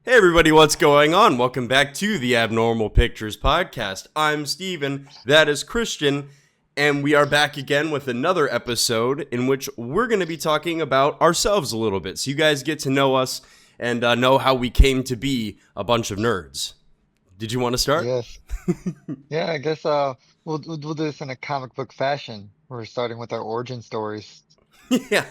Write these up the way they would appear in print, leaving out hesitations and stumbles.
Hey everybody, what's going on? Welcome back to the Abnormal Pictures podcast. I'm Steven, that is Christian, and we are back again with another episode in which we're going to be talking about ourselves a little bit. So you guys get to know us and know how we came to be a bunch of nerds. Did you want to start? Yes. Yeah, I guess we'll do this in a comic book fashion. We're starting with our origin stories. Yeah.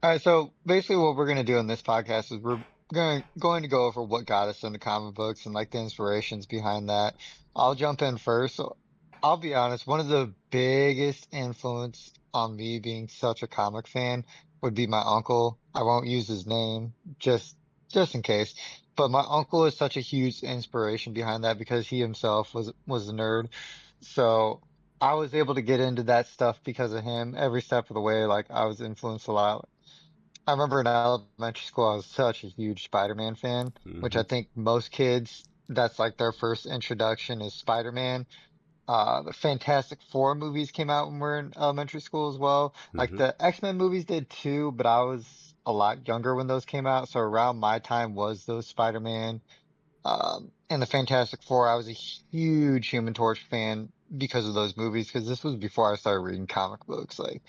All right, so basically what we're gonna do in this podcast is we're going to go over what got us into comic books and like the inspirations behind that. I'll jump in first. So I'll be honest, one of the biggest influence on me being such a comic fan would be my uncle. I won't use his name just in case. But my uncle is such a huge inspiration behind that because he himself was a nerd. So I was able to get into that stuff because of him every step of the way. Like I was influenced a lot. I remember in elementary school, I was such a huge Spider-Man fan, which Hmm. I think most kids, that's like their first introduction is Spider-Man. The Fantastic Four movies came out when we were in elementary school as well. Like Hmm. the X-Men movies did too, but I was a lot younger when those came out. So around my time was those Spider-Man. And the Fantastic Four, I was a huge Human Torch fan because of those movies, because this was before I started reading comic books. Like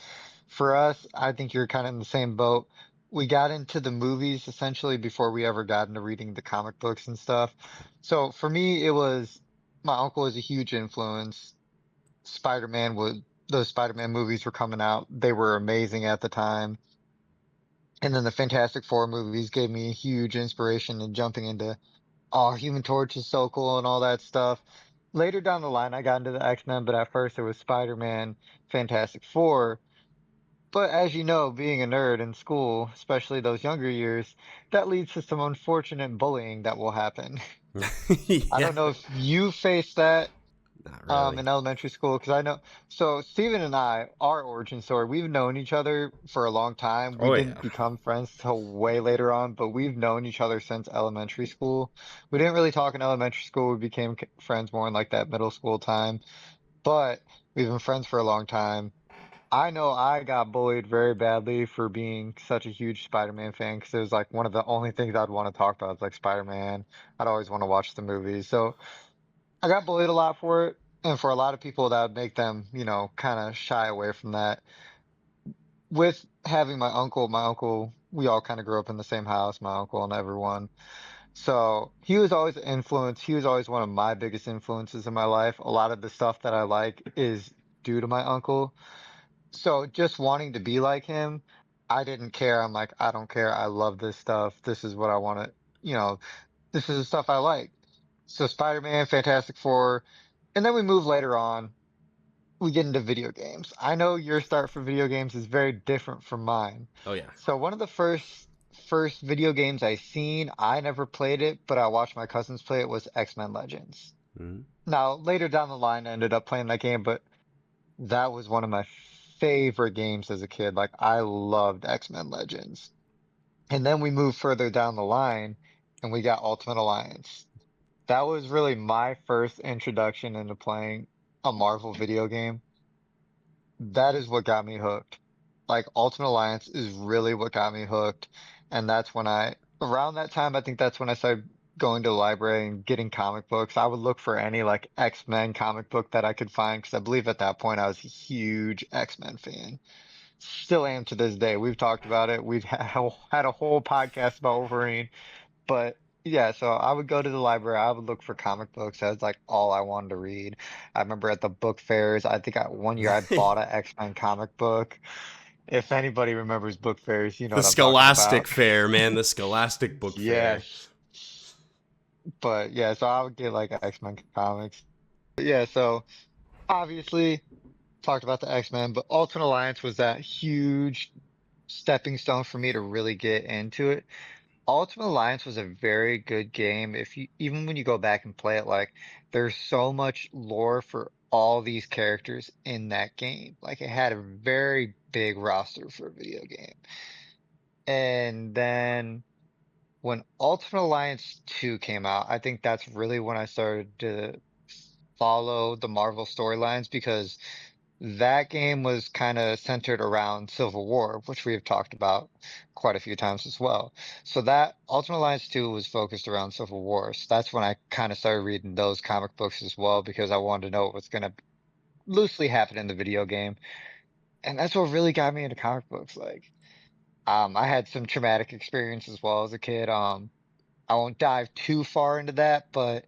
for us, I think you're kind of in the same boat. We got into the movies essentially before we ever got into reading the comic books and stuff. So for me, it was my uncle was a huge influence. Spider-Man was those Spider-Man movies were coming out. They were amazing at the time. And then the Fantastic Four movies gave me a huge inspiration in jumping into oh, Human Torch is so cool and all that stuff. Later down the line, I got into the X-Men, but at first it was Spider-Man, Fantastic Four. But as you know, being a nerd in school, especially those younger years, that leads to some unfortunate bullying that will happen. I Yeah, don't know if you faced that not really. in elementary school, because I know. So Steven and I, our origin story, we've known each other for a long time. We Oh, didn't yeah. become friends till way later on, but we've known each other since elementary school. We didn't really talk in elementary school. We became friends more in like that middle school time, but we've been friends for a long time. I know I got bullied very badly for being such a huge Spider-Man fan because it was like one of the only things I'd want to talk about is like Spider-Man. I'd always want to watch the movies. So I got bullied a lot for it. And for a lot of people, that would make them, kind of shy away from that. With having my uncle, we all kind of grew up in the same house, my uncle and everyone. So he was always an influence. He was always one of my biggest influences in my life. A lot of the stuff that I like is due to my uncle. So just wanting to be like him, I didn't care. I'm like, I don't care. I love this stuff. This is what I want to, you know, this is the stuff I like. So Spider-Man, Fantastic Four, and then we move later on. We get into video games. I know your start for video games is very different from mine. Oh, yeah. So one of the first video games I seen, I never played it, but I watched my cousins play it was X-Men Legends. Hmm. Now, later down the line, I ended up playing that game, but that was one of my favorite games as a kid. Like I loved X-Men Legends. And then we moved further down the line and we got Ultimate Alliance. That was really my first introduction into playing a Marvel video game. That is what got me hooked. Like Ultimate Alliance is really what got me hooked. And that's when around that time, I think that's when I started going to the library and getting comic books. I would look for any like X-Men comic book that I could find because I believe at that point I was a huge X-Men fan. Still am to this day. We've talked about it. We've had a whole podcast about Wolverine. But yeah, so I would go to the library. I would look for comic books. That's like all I wanted to read. I remember at the book fairs, I think one year I bought an X-Men comic book. If anybody remembers book fairs, you know The what I'm talking Scholastic about. Fair, man. The Scholastic Book Fair. Yes. But yeah, so I would get like X-Men comics. But yeah, so obviously talked about the X-Men, but Ultimate Alliance was that huge stepping stone for me to really get into it. Ultimate Alliance was a very good game. If you even when you go back and play it, like there's so much lore for all these characters in that game. Like it had a very big roster for a video game. And then when Ultimate Alliance 2 came out, I think that's really when I started to follow the Marvel storylines because that game was kind of centered around Civil War, which we have talked about quite a few times as well. So that Ultimate Alliance 2 was focused around Civil War. So that's when I kind of started reading those comic books as well because I wanted to know what was going to loosely happen in the video game. And that's what really got me into comic books. I had some traumatic experience as well as a kid. I won't dive too far into that, but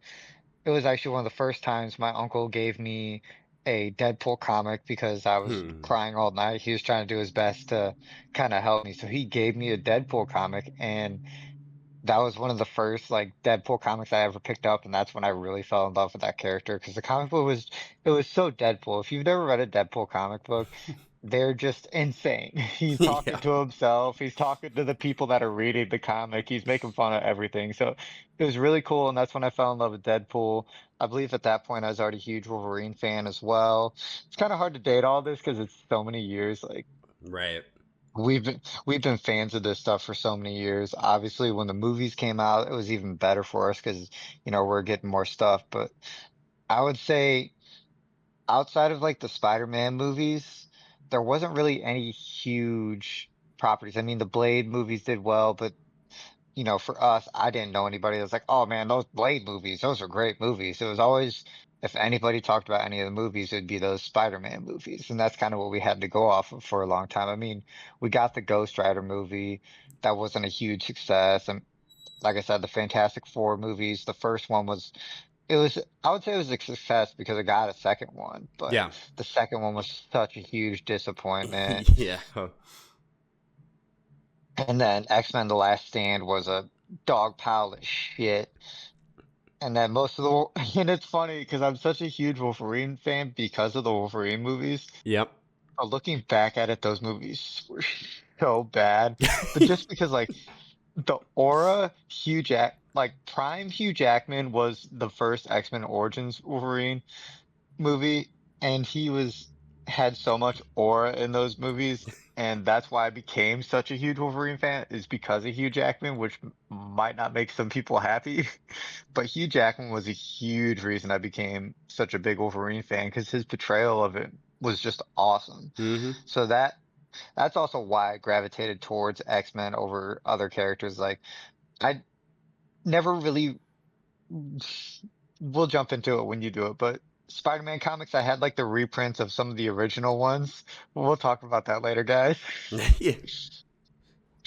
it was actually one of the first times my uncle gave me a Deadpool comic because I was Hmm. crying all night. He was trying to do his best to kind of help me. So he gave me a Deadpool comic, and that was one of the first like Deadpool comics I ever picked up, and that's when I really fell in love with that character because the comic book was it was so Deadpool. If you've never read a Deadpool comic book, they're just insane. He's talking Yeah. to himself, he's talking to the people that are reading the comic, he's making fun of everything. So it was really cool, and that's when I fell in love with Deadpool. I believe at that point I was already a huge Wolverine fan as well. It's kind of hard to date all this because it's so many years. Right. We've been fans of this stuff for so many years. Obviously, when the movies came out, it was even better for us because, we're getting more stuff. But I would say outside of like the Spider-Man movies, there wasn't really any huge properties. I mean, the Blade movies did well, but for us, I didn't know anybody that was like, oh man, those Blade movies, those are great movies. It was always, if anybody talked about any of the movies, it'd be those Spider-Man movies. And that's kind of what we had to go off of for a long time. I mean, we got the Ghost Rider movie. That wasn't a huge success. And like I said, the Fantastic Four movies, the first one I would say it was a success because it got a second one, but Yeah. the second one was such a huge disappointment. Yeah. And then X-Men The Last Stand was a dog pile of shit. And then and it's funny because I'm such a huge Wolverine fan because of the Wolverine movies. Yep. But looking back at it, those movies were so bad. But just because like the aura, like Prime Hugh Jackman was the first X-Men Origins Wolverine movie, and had so much aura in those movies, and that's why I became such a huge Wolverine fan, is because of Hugh Jackman, which might not make some people happy, but Hugh Jackman was a huge reason I became such a big Wolverine fan because his portrayal of it was just awesome. Hmm. So that's also why I gravitated towards X-Men over other characters. Like I never really we'll jump into it when you do it, but Spider-Man comics, I had like the reprints of some of the original ones. We'll talk about that later, guys. Yeah.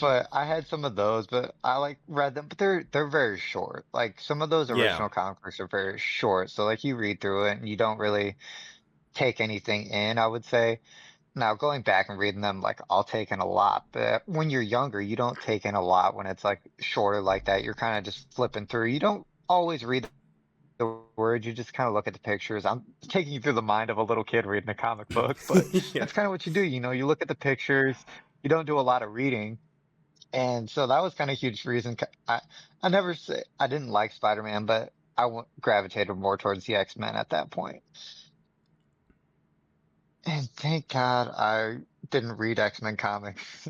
But I had some of those, but I like read them, but they're very short. Like some of those Yeah. original comic books are very short, so like you read through it and you don't really take anything in, I would say. Now going back and reading them, like I'll take in a lot, but when you're younger, you don't take in a lot when it's like shorter like that. You're kind of just flipping through. You don't always read the words, you just kind of look at the pictures. I'm taking you through the mind of a little kid reading a comic book, but Yeah. that's kind of what you do. You look at the pictures, you don't do a lot of reading. And so that was kind of a huge reason. I never say I didn't like Spider-Man, but gravitated more towards the X-Men at that point. And thank God I didn't read X-Men comics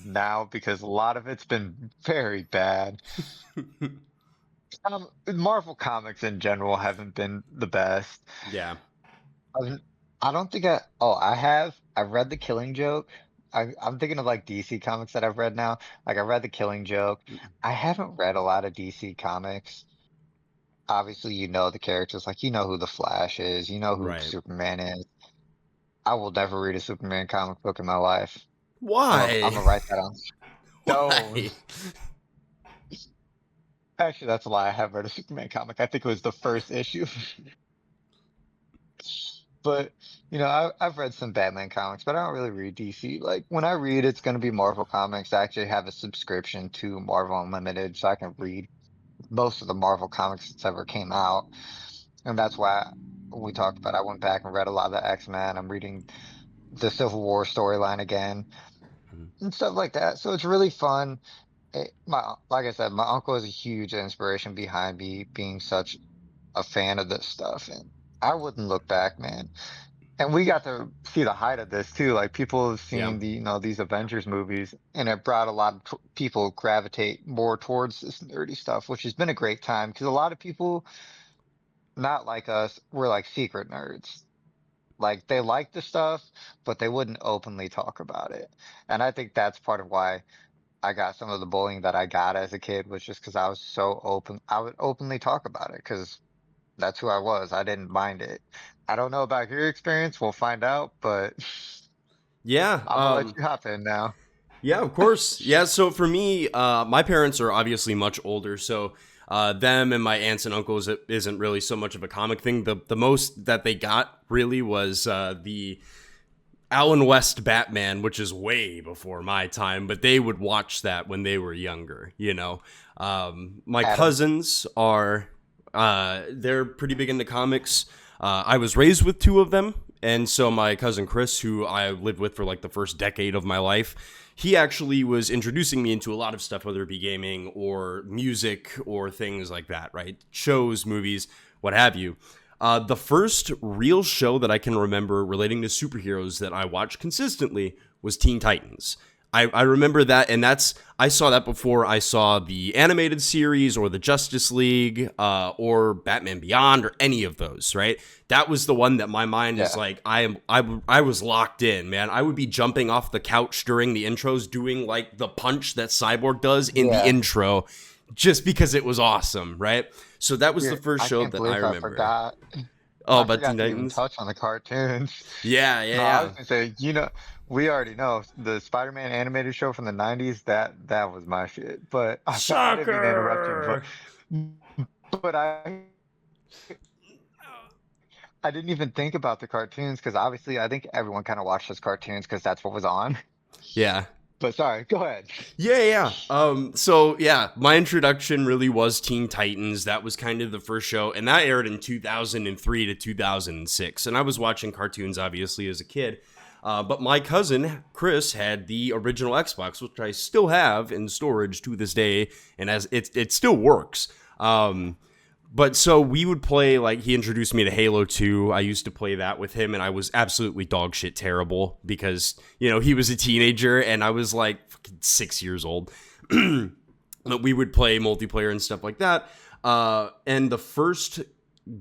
now because a lot of it's been very bad. Marvel comics in general haven't been the best. Yeah. I've, I don't think I have. I've read The Killing Joke. I'm thinking of like DC comics that I've read now. Like I read The Killing Joke. I haven't read a lot of DC comics. Obviously, you know the characters, like you know who the Flash is, you know who Right. Superman is. I will never read a Superman comic book in my life. I'm Why? gonna write that on stone. Why? Actually, that's a lie. I have read a Superman comic. I think it was the first issue. But I've read some Batman comics, but I don't really read DC. Like when I read, it's going to be Marvel comics. I actually have a subscription to Marvel Unlimited, so I can read most of the Marvel comics that's ever came out. And that's why when we talked about, I went back and read a lot of the X-Men. I'm reading the Civil War storyline again and stuff like that. So it's really fun. Like I said, my uncle is a huge inspiration behind me being such a fan of this stuff, and I wouldn't look back, man. And we got to see the height of this too. Like people have Yeah. seen these Avengers movies, and it brought a lot of people gravitate more towards this nerdy stuff, which has been a great time because a lot of people, not like us, were like secret nerds. Like they liked the stuff, but they wouldn't openly talk about it. And I think that's part of why I got some of the bullying that I got as a kid was just because I was so open. I would openly talk about it because that's who I was. I didn't mind it. I don't know about your experience. We'll find out, but Yeah. I'm gonna let you hop in now. Yeah, of course. Yeah, so for me, my parents are obviously much older, so them and my aunts and uncles it isn't really so much of a comic thing. The most that they got really was the Alan West Batman, which is way before my time, but they would watch that when they were younger. My Adam. cousins are they're pretty big into comics. I was raised with two of them, and so my cousin Chris, who I lived with for like the first decade of my life, he actually was introducing me into a lot of stuff, whether it be gaming or music or things like that, right? Shows, movies, what have you. The first real show that I can remember relating to superheroes that I watched consistently was Teen Titans. I remember that, and I saw that before I saw the animated series or the Justice League or Batman Beyond or any of those, right? That was the one that my mind is Yeah. like, I was locked in, man. I would be jumping off the couch during the intros, doing like the punch that Cyborg does in the Yeah. intro, just because it was awesome, right? So that was the Yeah. first I show can't that I believe I remember. forgot. Oh, I but Teen forgot to even Titans? touch on the cartoons. Yeah, No, I yeah, was gonna say, we already know the Spider-Man animated show from the 90s, that was my shit. But I didn't mean to interrupt you, Sucker! but I didn't even think about the cartoons because obviously I think everyone kind of watched those cartoons because that's what was on. Yeah. But sorry, go ahead. Yeah, yeah. So yeah, my introduction really was Teen Titans. That was kind of the first show, and that aired in 2003 to 2006. And I was watching cartoons obviously as a kid. But my cousin Chris had the original Xbox, which I still have in storage to this day, and as it still works. But so we would play, like, he introduced me to Halo 2. I used to play that with him, and I was absolutely dog shit terrible because, he was a teenager and I was like fucking 6 years old. But we would play multiplayer and stuff like that. And the first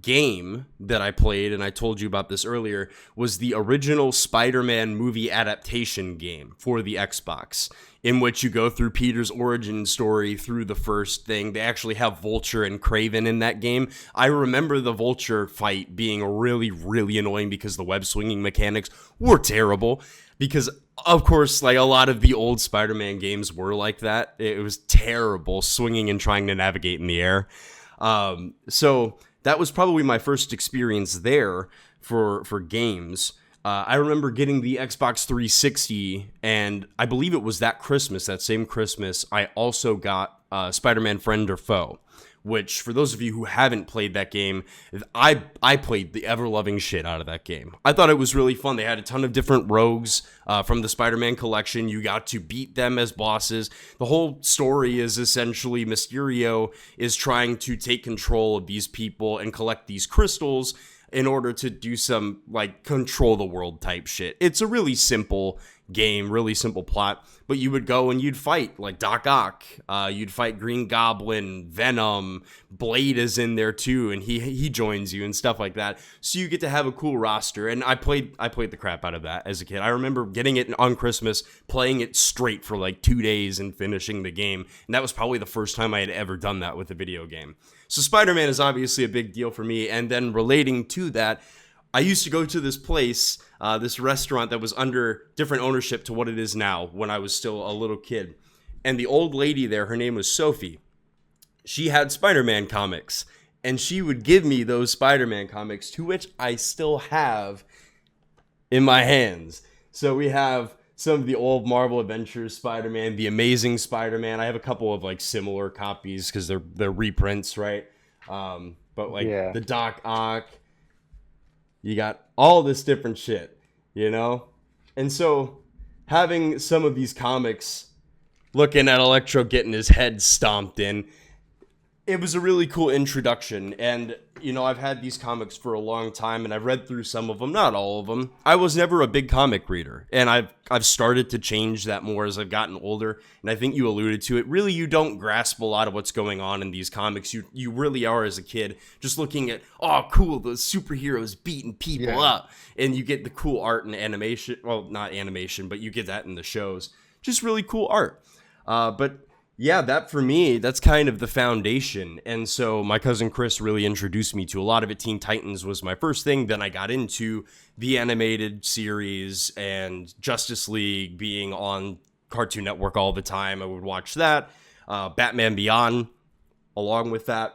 game that I played, and I told you about this earlier, was the original Spider-Man movie adaptation game for the Xbox, in which you go through Peter's origin story through the first thing. They actually have Vulture and Kraven in that game. I remember the Vulture fight being really, really annoying because the web swinging mechanics were terrible. Because, of course, like a lot of the old Spider-Man games were like that. It was terrible swinging and trying to navigate in the air. So that was probably my first experience there for games. I remember getting the Xbox 360, and I believe it was that Christmas, that same Christmas, I also got Spider-Man Friend or Foe, which, for those of you who haven't played that game, I played the ever-loving shit out of that game. I thought it was really fun. They had a ton of different rogues from the Spider-Man collection. You got to beat them as bosses. The whole story is essentially Mysterio is trying to take control of these people and collect these crystals in order to do some, like, control the world type shit. It's a really simple game, really simple plot, but you would go and you'd fight, like, Doc Ock, you'd fight Green Goblin, Venom, Blade is in there too, and he joins you and stuff like that, so you get to have a cool roster, and I played the crap out of that as a kid. I remember getting it on Christmas, playing it straight for like 2 days and finishing the game, and that was probably the first time I had ever done that with a video game. So Spider-Man is obviously a big deal for me, and then relating to that, I used to go to this place, this restaurant that was under different ownership to what it is now when I was still a little kid. And the old lady there, her name was Sophie. She had Spider-Man comics, and she would give me those Spider-Man comics, to which I still have in my hands. So we have some of the old Marvel Adventures Spider-Man, the Amazing Spider-Man. I have a couple of like similar copies because they're reprints, right? But like Yeah. the Doc Ock, you got all this different shit, you know? And so having some of these comics, looking at Electro getting his head stomped in, It was a really cool introduction, and I've had these comics for a long time, and I've read through some of them, not all of them. I was never a big comic reader, and I've started to change that more as I've gotten older. And I think you alluded to it. Really, you don't grasp a lot of what's going on in these comics. You really are, as a kid, just looking at, oh, cool, those superheroes beating people up, and you get the cool art and animation. Well, not animation, but you get that in the shows. Just really cool art. But yeah, that for me, that's kind of the foundation. And so my cousin Chris really introduced me to a lot of it. Teen Titans was my first thing. Then I got into the animated series and Justice League being on Cartoon Network all the time. I would watch that. Batman Beyond along with that.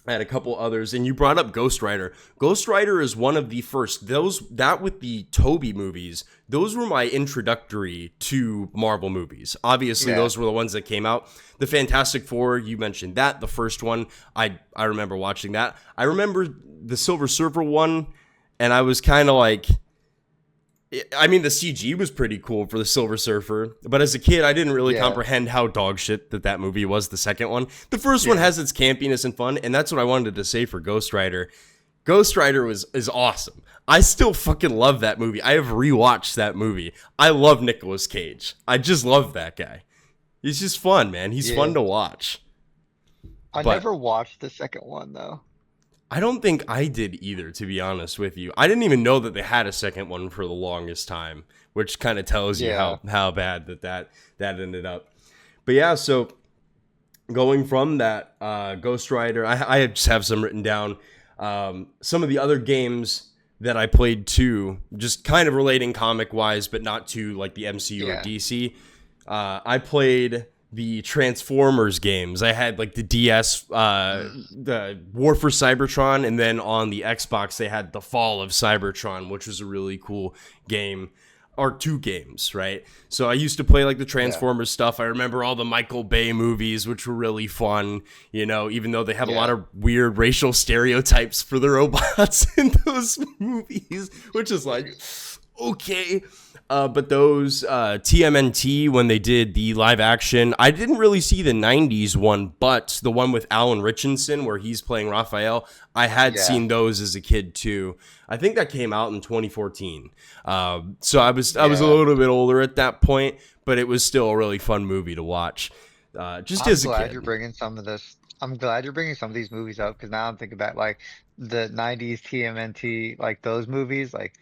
I had a couple others, and you brought up Ghost Rider. Ghost Rider is one of the first. That with the Toby movies, those were my introductory to Marvel movies. Obviously, those were the ones that came out. The Fantastic Four, you mentioned that, the first one. I remember watching that. I remember the Silver Surfer one, and I was kind of like, I mean, the CG was pretty cool for the Silver Surfer, but as a kid, I didn't really comprehend how dog shit that movie was, the second one. The first one has its campiness and fun, and that's what I wanted to say for Ghost Rider. Ghost Rider is awesome. I still fucking love that movie. I have rewatched that movie. I love Nicolas Cage. I just love that guy. He's just fun, man. He's fun to watch. I never watched the second one, though. I don't think I did either, to be honest with you. I didn't even know that they had a second one for the longest time, which kind of tells you how bad that ended up. But yeah, so going from that Ghost Rider, I just have some written down. Some of the other games that I played too, just kind of relating comic-wise, but not to like the MCU or DC. I played the Transformers games. I had like the DS, the War for Cybertron, and then on the Xbox they had the Fall of Cybertron, which was a really cool game, or two games, right? So I used to play like the Transformers stuff. I remember all the Michael Bay movies, which were really fun, even though they have a lot of weird racial stereotypes for the robots in those movies, which is like, okay. But those TMNT, when they did the live action, I didn't really see the 90s one, but the one with Alan Richardson where he's playing Raphael, I had seen those as a kid too. I think that came out in 2014. So I was a little bit older at that point, but it was still a really fun movie to watch. Just as a kid. I'm glad you're bringing some of this. I'm glad you're bringing some of these movies up, because now I'm thinking about like the 90s TMNT, like those movies, like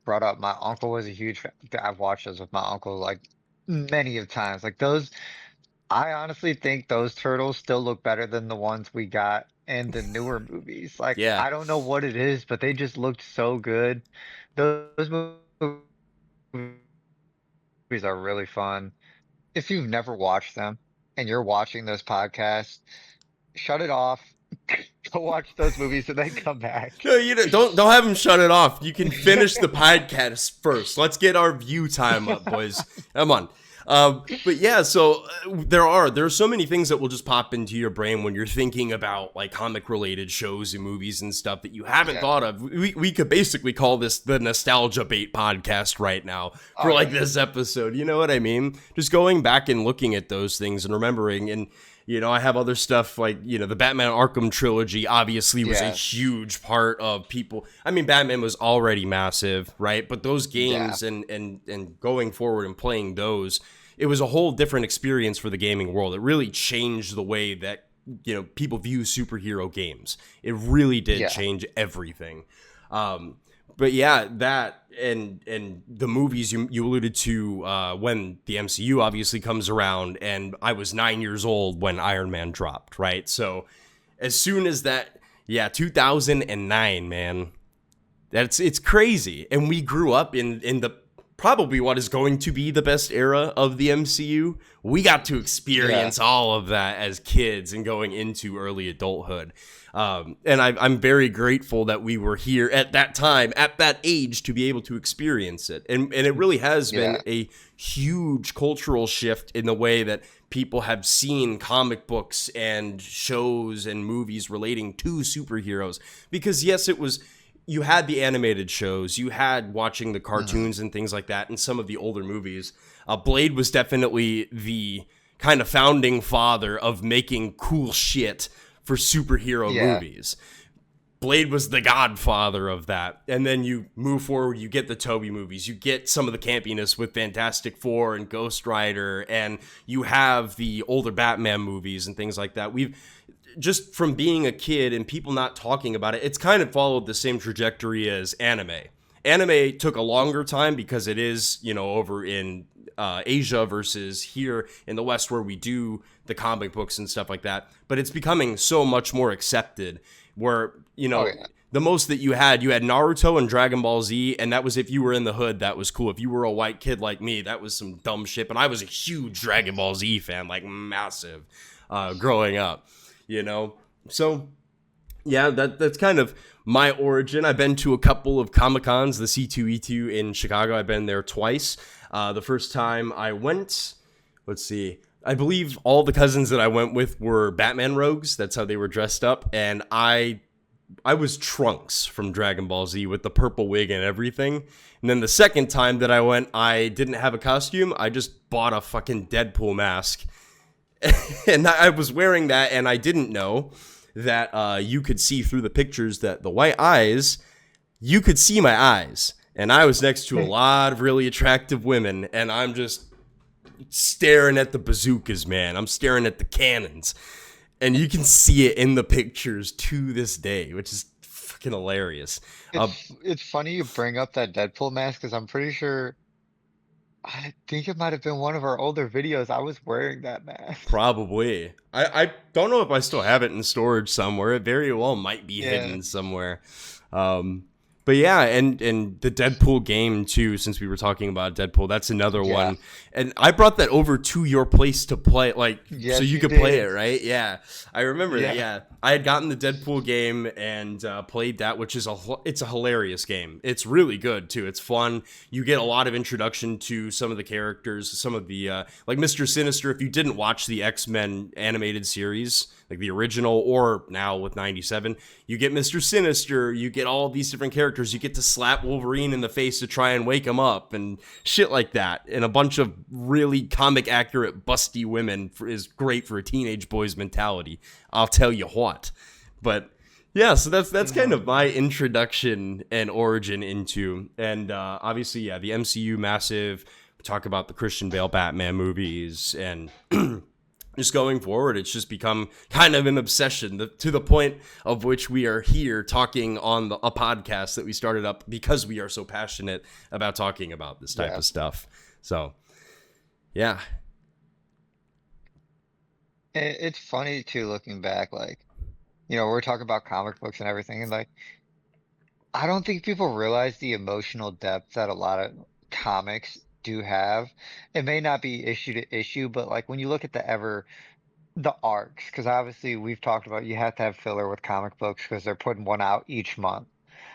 brought up, my uncle was a huge fan. I've watched those with my uncle like many of times. Like those, I honestly think those turtles still look better than the ones we got in the newer movies. Like I don't know what it is, but they just looked so good. Those movies are really fun. If you've never watched them and you're watching those podcasts, shut it off. Go watch those movies and then come back. No, don't have him shut it off. You can finish the podcast first. Let's get our view time up, boys. Come on. But yeah, so there are so many things that will just pop into your brain when you're thinking about like comic related shows and movies and stuff that you haven't thought of. We could basically call this the Nostalgia Bait podcast right now for this episode. You know what I mean? Just going back and looking at those things and remembering. And I have other stuff like, the Batman Arkham trilogy obviously was a huge part of people. I mean, Batman was already massive, right? But those games and going forward and playing those, it was a whole different experience for the gaming world. It really changed the way that, people view superhero games. It really did change everything. But yeah, that and the movies you alluded to when the MCU obviously comes around, and I was 9 years old when Iron Man dropped, right? So as soon as that, 2009, man, it's crazy. And we grew up in the probably what is going to be the best era of the MCU. We got to experience all of that as kids and going into early adulthood. And I'm very grateful that we were here at that time, at that age, to be able to experience it. And it really has been a huge cultural shift in the way that people have seen comic books and shows and movies relating to superheroes. Because yes, you had the animated shows, you had watching the cartoons and things like that, and some of the older movies. Blade was definitely the kind of founding father of making cool shit for superhero Yeah. movies. Blade was the godfather of that. And then you move forward, you get the Toby movies, you get some of the campiness with Fantastic Four and Ghost Rider, and you have the older Batman movies and things like that. We've just from being a kid and people not talking about it, it's kind of followed the same trajectory as anime. Anime took a longer time because it is, over in Asia versus here in the West where we do the comic books and stuff like that. But it's becoming so much more accepted where, Oh yeah. the most that you had Naruto and Dragon Ball Z, and that was if you were in the hood, that was cool. If you were a white kid like me, that was some dumb shit. But I was a huge Dragon Ball Z fan, like massive, growing up, So yeah, that's kind of my origin. I've been to a couple of Comic-Cons, the C2E2 in Chicago. I've been there twice. The first time I went, let's see, I believe all the cousins that I went with were Batman rogues. That's how they were dressed up. And I was Trunks from Dragon Ball Z with the purple wig and everything. And then the second time that I went, I didn't have a costume. I just bought a fucking Deadpool mask. And I was wearing that, and I didn't know that you could see through the pictures that the white eyes, you could see my eyes. And I was next to a lot of really attractive women, and I'm just staring at the bazookas, man. I'm staring at the cannons. And you can see it in the pictures to this day, which is fucking hilarious. It's funny you bring up that Deadpool mask because I'm pretty sure I think it might have been one of our older videos. I was wearing that mask. Probably. I don't know if I still have it in storage somewhere. It very well might be Yeah. hidden somewhere. But yeah, and the Deadpool game too, since we were talking about Deadpool, that's another Yeah. one. And I brought that over to your place to play, like, Yes, so you you could play did. it, right? Yeah. I remember that, Yeah. yeah. I had gotten the Deadpool game and played that, which is it's a hilarious game. It's really good too. It's fun. You get a lot of introduction to some of the characters, some of the, like Mr. Sinister, if you didn't watch the X-Men animated series, like the original or now with 97, you get Mr. Sinister, you get all these different characters, you get to slap Wolverine in the face to try and wake him up and shit like that. And a bunch of really comic accurate busty women is great for a teenage boy's mentality. I'll tell you what. But yeah, so that's kind of my introduction and origin into, and obviously, yeah, the MCU massive. We talk about the Christian Bale Batman movies, and just going forward, it's just become kind of an obsession to the point of which we are here talking on a podcast that we started up because we are so passionate about talking about this type Yeah. of stuff. So, yeah. It's funny too, looking back, like, we're talking about comic books and everything, and like, I don't think people realize the emotional depth that a lot of comics do have. It may not be issue to issue, but like when you look at the arcs, because obviously we've talked about you have to have filler with comic books because they're putting one out each month.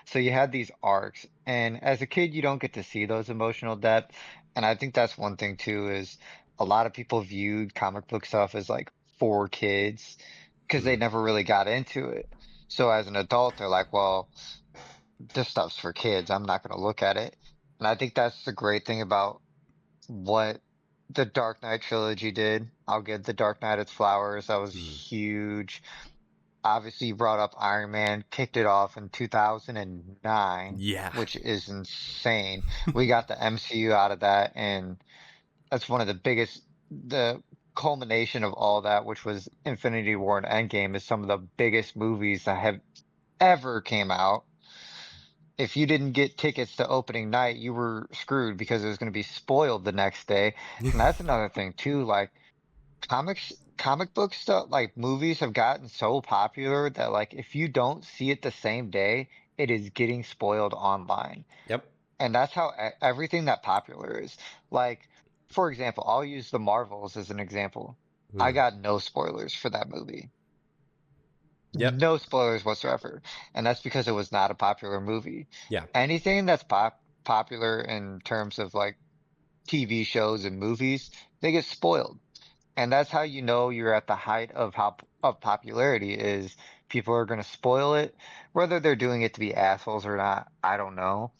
So you had these arcs, and as a kid, you don't get to see those emotional depth. And I think that's one thing too, is a lot of people viewed comic book stuff as like for kids because they Mhm. never really got into it. So as an adult, they're like, well, this stuff's for kids. I'm not going to look at it. And I think that's the great thing about what the Dark Knight trilogy did. I'll give the Dark Knight its flowers. That was Mhm. huge. Obviously, you brought up Iron Man, kicked it off in 2009, Yeah. which is insane. We got the MCU out of that, and that's one of the culmination of all that, which was Infinity War and Endgame, is some of the biggest movies that have ever came out. If you didn't get tickets to opening night, you were screwed because it was going to be spoiled the next day. And that's another thing too, like comic book stuff, like movies have gotten so popular that like if you don't see it the same day, it is getting spoiled online. Yep. And that's how everything that popular is. Like, for example, I'll use the Marvels as an example. I Mhm. got no spoilers for that movie. Yep. No spoilers whatsoever. And that's because it was not a popular movie. Yeah. Anything that's popular in terms of like TV shows and movies, they get spoiled. And that's how you know you're at the height of of popularity is people are going to spoil it. Whether they're doing it to be assholes or not, I don't know.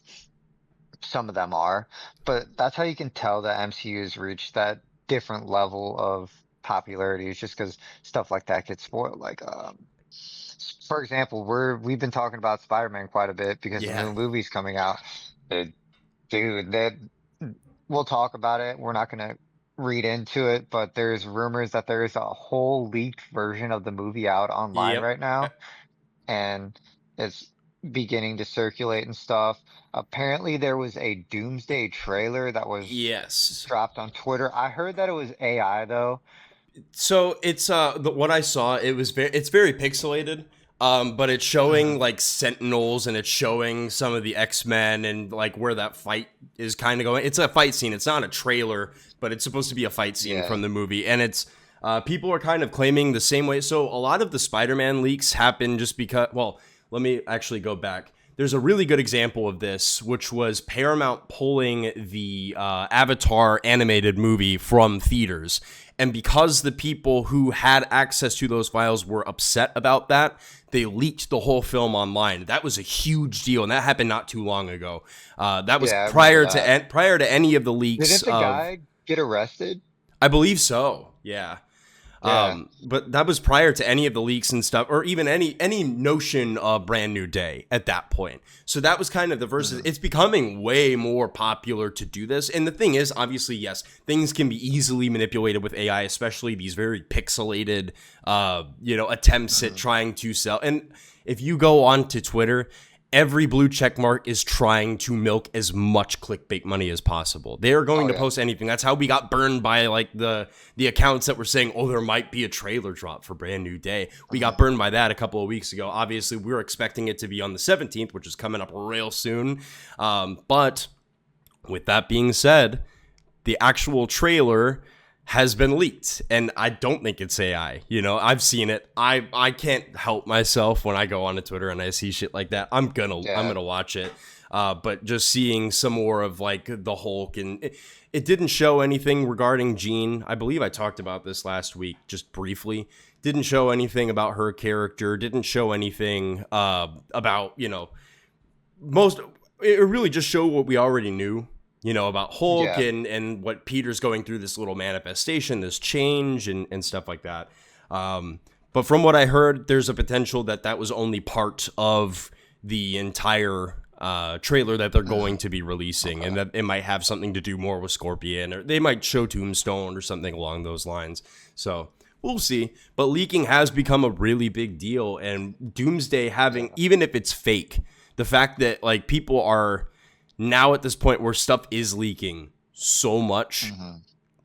Some of them are, but that's how you can tell the MCU has reached that different level of popularity. It's just because stuff like that gets spoiled. Like, for example, we've been talking about Spider-Man quite a bit because the Yeah. new movie's coming out. Uh, Dude, that we'll talk about it. We're not gonna read into it, but there's rumors that there's a whole leaked version of the movie out online Yep. right now, and it's beginning to circulate and stuff. Apparently, there was a Doomsday trailer that was Yes. dropped on Twitter. I heard that it was AI though. So it's what I saw, it's very pixelated. But it's showing Hmm. like Sentinels, and it's showing some of the X-Men and like where that fight is kind of going. It's a fight scene. It's not a trailer, but it's supposed to be a fight scene Yeah. from the movie. And it's people are kind of claiming the same way. So a lot of the Spider-Man leaks happen just because, well, let me actually go back. There's a really good example of this, which was Paramount pulling the Avatar animated movie from theaters. And because the people who had access to those files were upset about that, they leaked the whole film online. That was a huge deal, and that happened not too long ago. That was Yeah, I remember that. prior to any of the leaks Didn't the of, guy get arrested? I believe so. Yeah. Yeah. But that was prior to any of the leaks and stuff, or even any notion of Brand New Day at that point. So that was kind of the versus. Hmm. It's becoming way more popular to do this. And the thing is, obviously, yes, things can be easily manipulated with AI, especially these very pixelated, attempts at Hmm. trying to sell. And if you go on to Twitter, every blue check mark is trying to milk as much clickbait money as possible. They are going Oh to yeah. post anything. That's how we got burned by like the accounts that were saying, "Oh, there might be a trailer drop for Brand New Day." We got Hmm. burned by that a couple of weeks ago. Obviously, we were expecting it to be on the 17th, which is coming up real soon. But with that being said, the actual trailer has been leaked, and I don't think it's AI. I've seen it. I can't help myself when I go onto Twitter and I see shit like that. I'm Yeah. gonna watch it. But just seeing some more of like the Hulk, and it didn't show anything regarding Jean. I believe I talked about this last week just briefly. Didn't show anything about her character. Didn't show anything about most. It really just showed what we already knew, about Hulk, Yeah. and what Peter's going through, this little manifestation, this change, and stuff like that. But from what I heard, there's a potential that that was only part of the entire trailer that they're going Hmm. to be releasing, and Okay. that it might have something to do more with Scorpion, or they might show Tombstone or something along those lines. So we'll see. But leaking has become a really big deal, and Doomsday having, Yeah. even if it's fake, the fact that like people are now at this point where stuff is leaking so much. Hmm.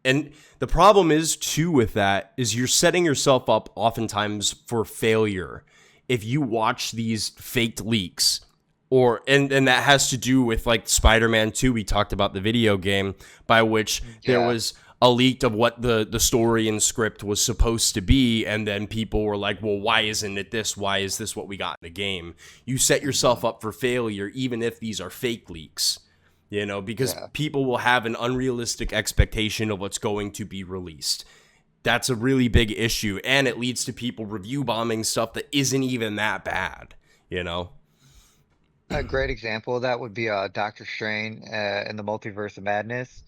And the problem is too with that is you're setting yourself up oftentimes for failure if you watch these faked leaks. And that has to do with like Spider-Man 2. We talked about the video game by which there Yeah. was a leak of what the story and script was supposed to be, and then people were like, well, why isn't it this? Why is this what we got in the game? You set yourself Hmm. up for failure even if these are fake leaks, because Yeah. people will have an unrealistic expectation of what's going to be released. That's a really big issue, and it leads to people review bombing stuff that isn't even that bad, you know? A great example of that would be Doctor Strange in the Multiverse of Madness.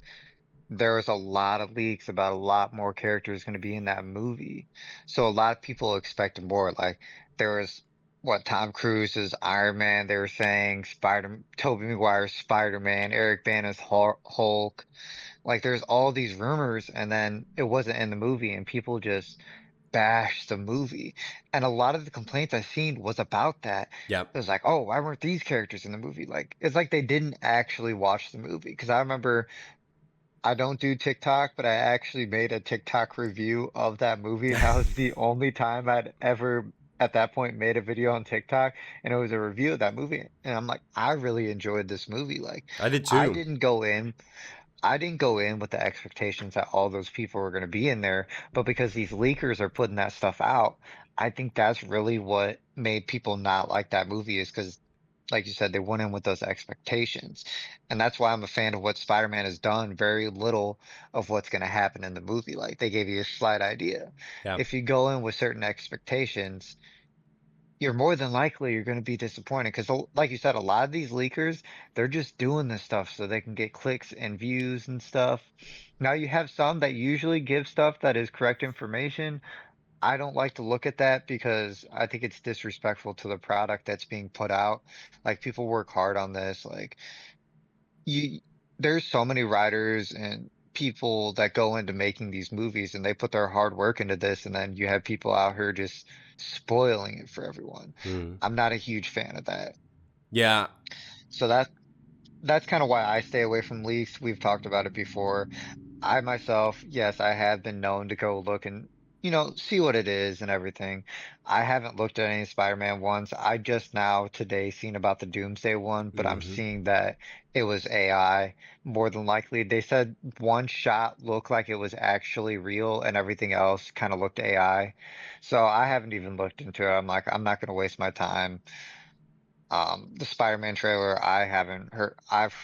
There was a lot of leaks about a lot more characters going to be in that movie. So a lot of people expected more. Like there was what Tom Cruise's Iron Man, they were saying Tobey Maguire's Spider-Man, Eric Bana's Hulk. Like there's all these rumors and then it wasn't in the movie and people just bashed the movie. And a lot of the complaints I've seen was about that. Yep. It was like, oh, why weren't these characters in the movie? Like it's like they didn't actually watch the movie. Because I remember I don't do TikTok, but I actually made a TikTok review of that movie, and that was the only time I'd ever at that point made a video on TikTok, and it was a review of that movie. And I'm like, I really enjoyed this movie. Like, I did I too. didn't go in, I didn't go in with the expectations that all those people were going to be in there, but because these leakers are putting that stuff out, I think that's really what made people not like that movie is because like you said, they went in with those expectations. And that's why I'm a fan of what Spider-Man has done. Very little of what's going to happen in the movie. Like they gave you a slight idea. Yeah. If you go in with certain expectations, you're more than likely you're going to be disappointed because, like you said, a lot of these leakers, they're just doing this stuff so they can get clicks and views and stuff. Now you have some that usually give stuff that is correct information. I don't like to look at that because I think it's disrespectful to the product that's being put out. Like people work hard on this. Like you, there's so many writers and people that go into making these movies and they put their hard work into this, and then you have people out here just spoiling it for everyone. Hmm. I'm not a huge fan of that. Yeah. So that's kind of why I stay away from leaks. We've talked about it before. I myself, yes, I have been known to go look and, see what it is and everything. I haven't looked at any Spider-Man ones. I just now today seen about the Doomsday one, but I'm Hmm. seeing that it was AI more than likely. They said one shot looked like it was actually real and everything else kind of looked AI. So I haven't even looked into it. I'm like, I'm not going to waste my time. The Spider-Man trailer, I haven't heard. I've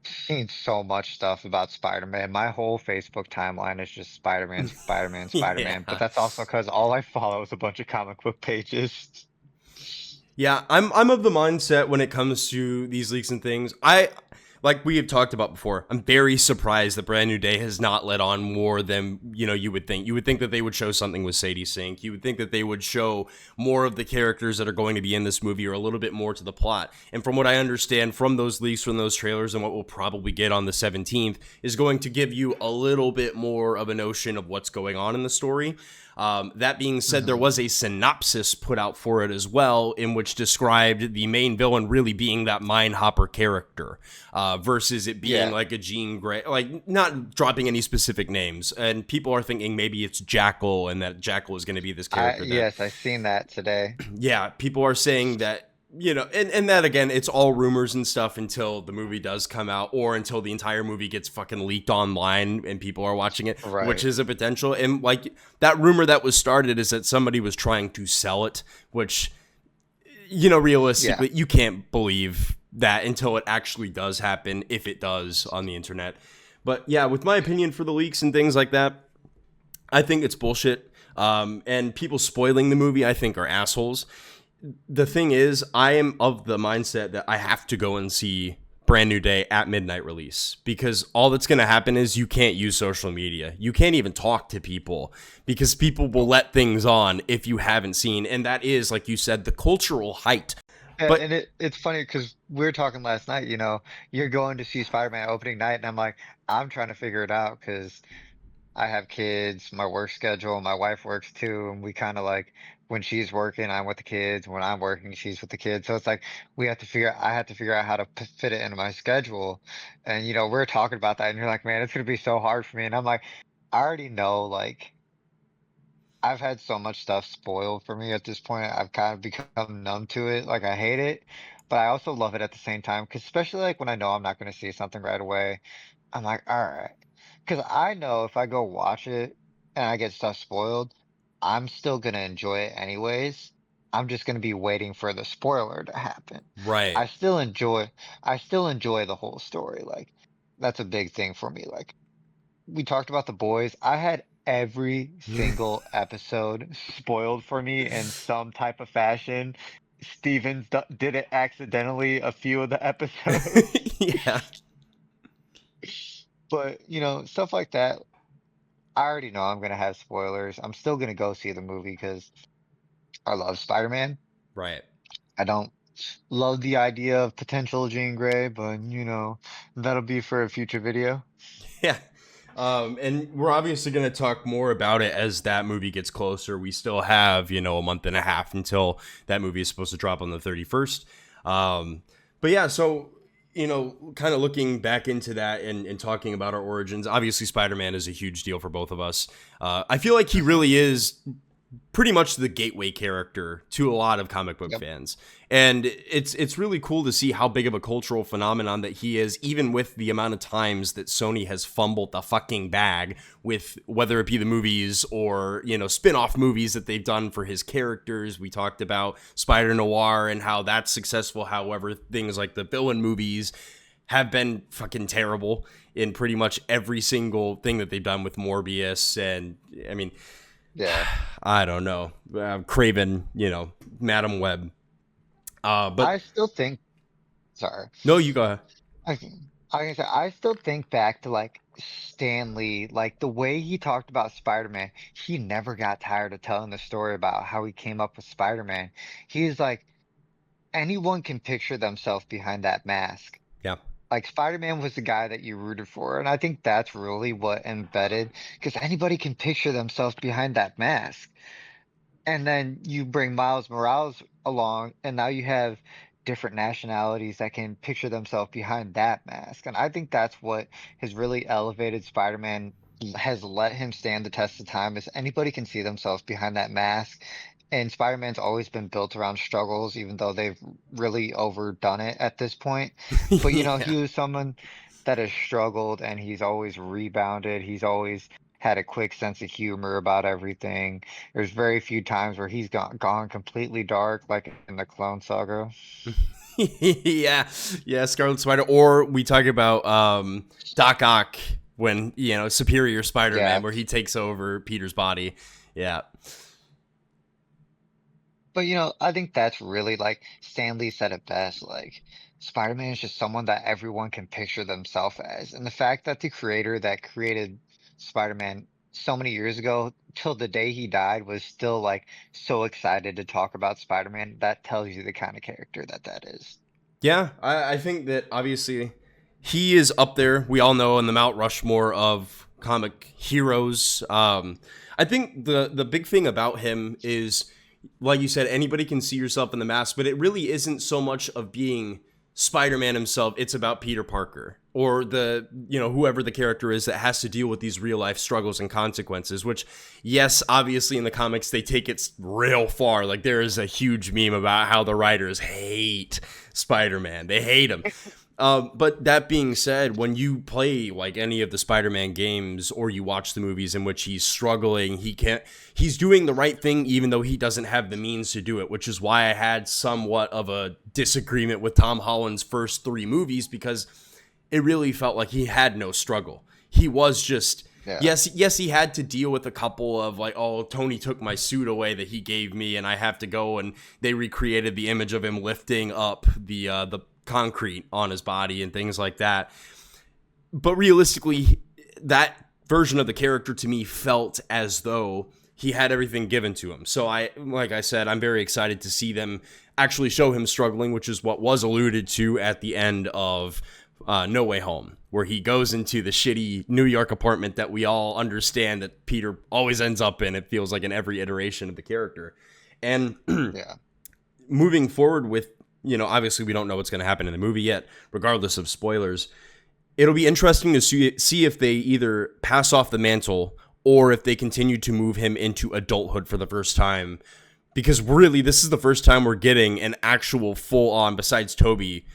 seen so much stuff about Spider-Man. My whole Facebook timeline is just Spider-Man, Spider-Man, Spider-Man. But Yeah. that's also because all I follow is a bunch of comic book pages. Yeah, I'm of the mindset when it comes to these leaks and things. I like we have talked about before. I'm very surprised that Brand New Day has not let on more than you would think. You would think that they would show something with Sadie Sink. You would think that they would show more of the characters that are going to be in this movie or a little bit more to the plot. And from what I understand from those leaks, from those trailers, and what we'll probably get on the 17th is going to give you a little bit more of a notion of what's going on in the story. That being said, there Hmm. was a synopsis put out for it as well, in which described the main villain really being that Mind Hopper character, versus it being Yeah. like a Jean Grey, like not dropping any specific names. And people are thinking maybe it's Jackal, and that Jackal is going to be this character that Yes, I seen that today. yeah, people are saying that, and that again, it's all rumors and stuff until the movie does come out or until the entire movie gets fucking leaked online and people are watching it, which Right. is a potential. And like that rumor that was started is that somebody was trying to sell it, which, Yeah. realistically, you can't believe that until it actually does happen, if it does on the internet. But yeah, with my opinion for the leaks and things like that, I think it's bullshit. And people spoiling the movie, I think, are assholes. The thing is, I am of the mindset that I have to go and see Brand New Day at midnight release, because all that's going to happen is you can't use social media. You can't even talk to people because people will let things on if you haven't seen. And that is, like you said, the cultural height. But And it's funny because we were talking last night, you're going to see Spider-Man opening night, and I'm like, I'm trying to figure it out because I have kids, my work schedule, my wife works too, and we kind of like when she's working, I'm with the kids. When I'm working, she's with the kids. So it's like I have to figure out how to fit it into my schedule. And we're talking about that, and you're like, man, it's gonna be so hard for me. And I'm like, I already know, like, I've had so much stuff spoiled for me at this point. I've kind of become numb to it. Like I hate it, but I also love it at the same time. Because especially like when I know I'm not gonna see something right away, I'm like, all right. Because I know if I go watch it and I get stuff spoiled, I'm still gonna enjoy it anyways. I'm just gonna be waiting for the spoiler to happen. right. I still enjoy I still enjoy the whole story. Like that's a big thing for me. Like we talked about The Boys. I had every single episode spoiled for me in some type of fashion. Stevens did it accidentally a few of the episodes. Yeah. But, stuff like that, I already know I'm going to have spoilers. I'm still going to go see the movie because I love Spider-Man. Right. I don't love the idea of potential Jean Grey, but, that'll be for a future video. Yeah. And we're obviously going to talk more about it as that movie gets closer. We still have, a month and a half until that movie is supposed to drop on the 31st. But yeah, so, kind of looking back into that and talking about our origins, obviously Spider-Man is a huge deal for both of us. I feel like he really is pretty much the gateway character to a lot of comic book Yep. fans. And it's really cool to see how big of a cultural phenomenon that he is, even with the amount of times that Sony has fumbled the fucking bag with, whether it be the movies or, spin-off movies that they've done for his characters. We talked about Spider Noir and how that's successful. However, things like the villain movies have been fucking terrible in pretty much every single thing that they've done with Morbius. And I mean, Yeah. I don't know, Craven, Madam Web. But I still think, sorry. no, you go ahead. I, I still think back to like Stan Lee, like the way he talked about Spider-Man, he never got tired of telling the story about how he came up with Spider-Man. He's like, anyone can picture themselves behind that mask. Yeah. Like Spider-Man was the guy that you rooted for, and I think that's really what embedded, because anybody can picture themselves behind that mask. And then you bring Miles Morales along, and now you have different nationalities that can picture themselves behind that mask. And I think that's what has really elevated Spider-Man, has let him stand the test of time, is anybody can see themselves behind that mask. And Spider-Man's always been built around struggles, even though they've really overdone it at this point. But Yeah. he was someone that has struggled and he's always rebounded. He's always had a quick sense of humor about everything. There's very few times where he's gone completely dark, like in the Clone Saga. Yeah, yeah, Scarlet Spider, or we talk about Doc Ock when Superior Spider-Man, Yeah, where he takes over Peter's body. Yeah, but I think that's really like Stan Lee said it best. Like Spider-Man is just someone that everyone can picture themselves as, and the fact that the creator that created Spider-Man so many years ago till the day he died was still like so excited to talk about Spider-Man, that tells you the kind of character that is. yeah. I think that obviously he is up there. We all know in the Mount Rushmore of comic heroes. I think the big thing about him is, like you said, anybody can see yourself in the mask, but it really isn't so much of being Spider-Man himself. It's about Peter Parker or whoever the character is that has to deal with these real life struggles and consequences, which, yes, obviously in the comics, they take it real far. Like there is a huge meme about how the writers hate Spider-Man. They hate him. But that being said, when you play like any of the Spider-Man games or you watch the movies in which he's struggling, he's doing the right thing even though he doesn't have the means to do it, which is why I had somewhat of a disagreement with Tom Holland's first three movies, because it really felt like he had no struggle. He was just, Yeah. yes, he had to deal with a couple of like, oh, Tony took my suit away that he gave me and I have to go, and they recreated the image of him lifting up the concrete on his body and things like that. But realistically, that version of the character to me felt as though he had everything given to him. So like I said, I'm very excited to see them actually show him struggling, which is what was alluded to at the end of No Way Home, where he goes into the shitty New York apartment that we all understand that Peter always ends up in. It feels like in every iteration of the character. And Yeah. moving forward with, obviously we don't know what's going to happen in the movie yet, regardless of spoilers. It'll be interesting to see if they either pass off the mantle or if they continue to move him into adulthood for the first time. Because really, this is the first time we're getting an actual full-on, besides Toby,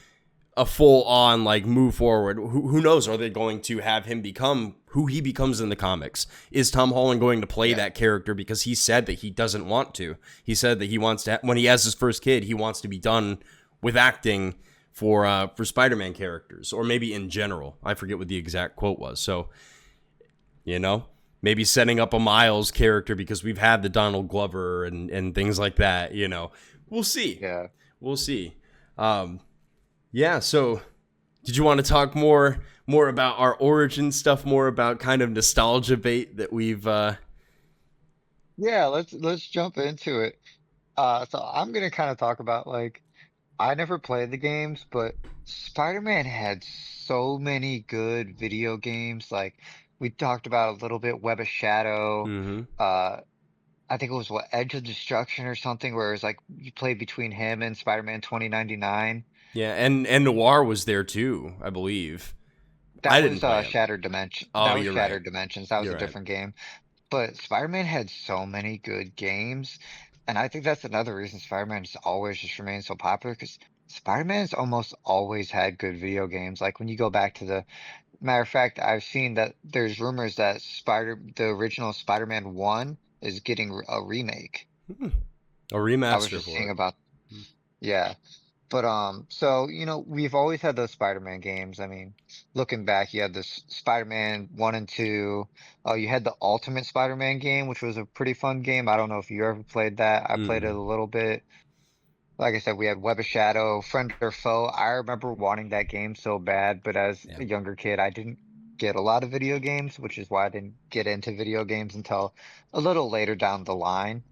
a full-on, like, move forward. Who knows? Are they going to have him become who he becomes in the comics? Is Tom Holland going to play Yeah. that character? Because he said that he doesn't want to. He said that he wants to, when he has his first kid, he wants to be done with acting for Spider-Man characters, or maybe in general. I forget what the exact quote was. So, maybe setting up a Miles character, because we've had the Donald Glover and things like that. We'll see. Yeah. We'll see. Yeah. So, did you want to talk more about our origin stuff, more about kind of nostalgia bait that we've? Yeah, let's jump into it. So I'm gonna kind of talk about like I never played the games, but Spider-Man had so many good video games. Like we talked about a little bit Web of Shadow. Mm-hmm. Uh, I think it was what Edge of Destruction or something, where it was like you played between him and Spider-Man 2099. Yeah, and Noir was there too, I believe. I That didn't was play him. Shattered Dimension. Oh, That was you're right. Shattered Dimensions. That was You're a right. different game. But Spider-Man had so many good games, and I think that's another reason Spider-Man has always just remained so popular, because Spider-Man's almost always had good video games. Like when you go back to the matter of fact, I've seen that there's rumors that the original Spider-Man 1 is getting a remake. A I was remaster just for seeing it. about, yeah. But so we've always had those Spider-Man games. I mean, looking back, you had this Spider-Man 1 and 2. You had the Ultimate Spider-Man game, which was a pretty fun game. I don't know if you ever played that. I played it Mm, a little bit. Like I said, we had Web of Shadow, Friend or Foe. I remember wanting that game so bad, but as yeah. a younger kid, I didn't get a lot of video games, which is why I didn't get into video games until a little later down the line.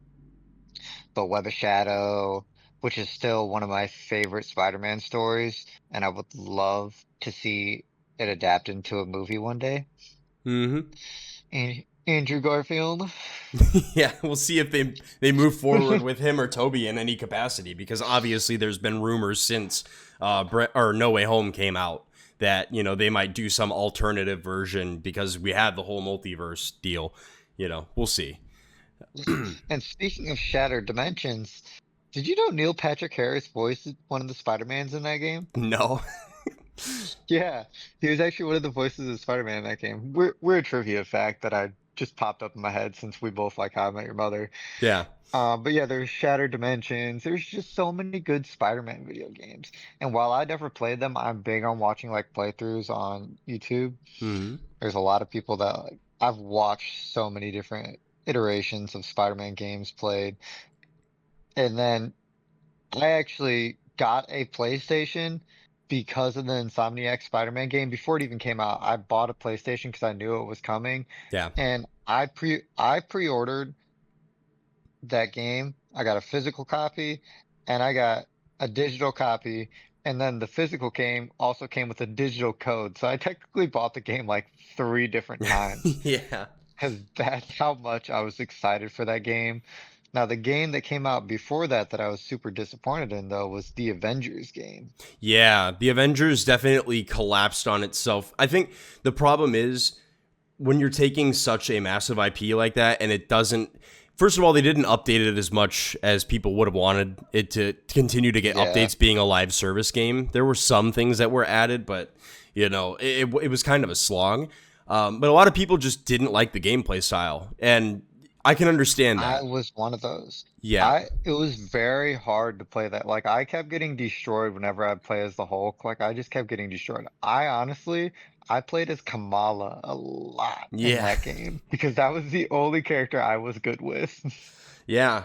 But Web of Shadow, which is still one of my favorite Spider-Man stories, and I would love to see it adapted into a movie one day. Hmm. And Andrew Garfield. Yeah, we'll see if they move forward with him or Toby in any capacity, because obviously there's been rumors since No Way Home came out that they might do some alternative version because we have the whole multiverse deal. We'll see. And speaking of shattered dimensions, did you know Neil Patrick Harris voiced one of the Spider-Mans in that game? No. Yeah, he was actually one of the voices of Spider-Man in that game. Weird trivia fact that I just popped up in my head since we both like How I Met Your Mother. Yeah. But yeah, there's Shattered Dimensions. There's just so many good Spider-Man video games. And while I never played them, I'm big on watching like playthroughs on YouTube. Hmm. There's a lot of people that like I've watched so many different iterations of Spider-Man games played. And then I actually got a PlayStation because of the Insomniac Spider-Man game. Before it even came out, I bought a PlayStation because I knew it was coming. Yeah. And I pre-ordered that game. I got a physical copy and I got a digital copy. And then the physical game also came with a digital code. So I technically bought the game like three different times Yeah. because that's how much I was excited for that game. Now, the game that came out before that I was super disappointed in, though, was the Avengers game. Yeah, the Avengers definitely collapsed on itself. I think the problem is when you're taking such a massive IP like that and it doesn't. First of all, they didn't update it as much as people would have wanted it to continue to get Yeah, updates being a live service game. There were some things that were added, but it was kind of a slog. But a lot of people just didn't like the gameplay style, and I can understand I that. was one of those. Yeah. It was very hard to play that. Like, I kept getting destroyed whenever I'd play as the Hulk. Like, I just kept getting destroyed. I played as Kamala a lot in Yeah. that game because that was the only character I was good with. Yeah,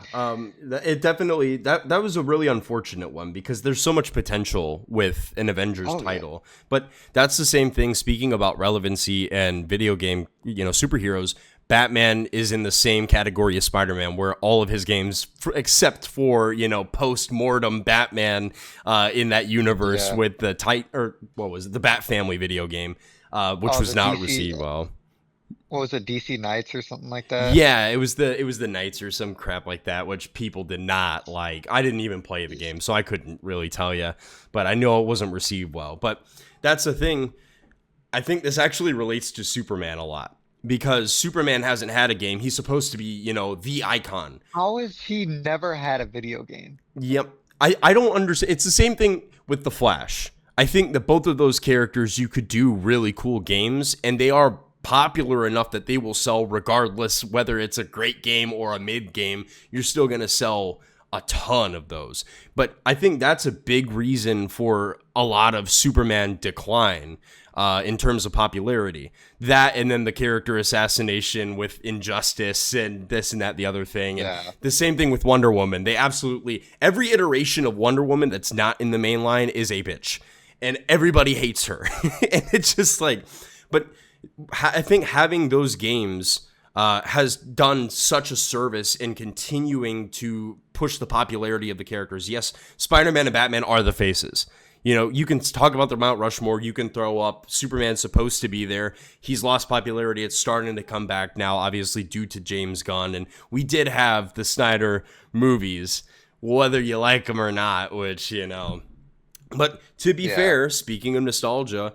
it definitely that was a really unfortunate one because there's so much potential with an Avengers Oh, yeah. title. But that's the same thing. Speaking about relevancy and video game, superheroes, Batman is in the same category as Spider-Man, where all of his games, except for post mortem Batman, in that universe Yeah. with the or what was it, the Bat Family video game, which Oh, was the not DC, received well. what was it, DC Knights or something like that? Yeah, it was the Knights or some crap like that, which people did not like. I didn't even play the game, so I couldn't really tell you, but I know it wasn't received well. But that's the thing. I think this actually relates to Superman a lot because Superman hasn't had a game. He's supposed to be, the icon. How has he never had a video game? Yep. I don't understand. It's the same thing with the Flash. I think that both of those characters you could do really cool games, and they are popular enough that they will sell regardless whether it's a great game or a mid game. You're still going to sell a ton of those. But I think that's a big reason for a lot of Superman decline in terms of popularity. That and then the character assassination with Injustice and this and that, the other thing. And Yeah. the same thing with Wonder Woman. They absolutely, every iteration of Wonder Woman that's not in the main line is a bitch. And everybody hates her. And it's just like, but I think having those games has done such a service in continuing to push the popularity of the characters. Yes, Spider-Man and Batman are the faces. You can talk about the Mount Rushmore. You can throw up Superman's supposed to be there. He's lost popularity. It's starting to come back now, obviously, due to James Gunn. And we did have the Snyder movies, whether you like them or not, which. But to be Yeah. fair, speaking of nostalgia,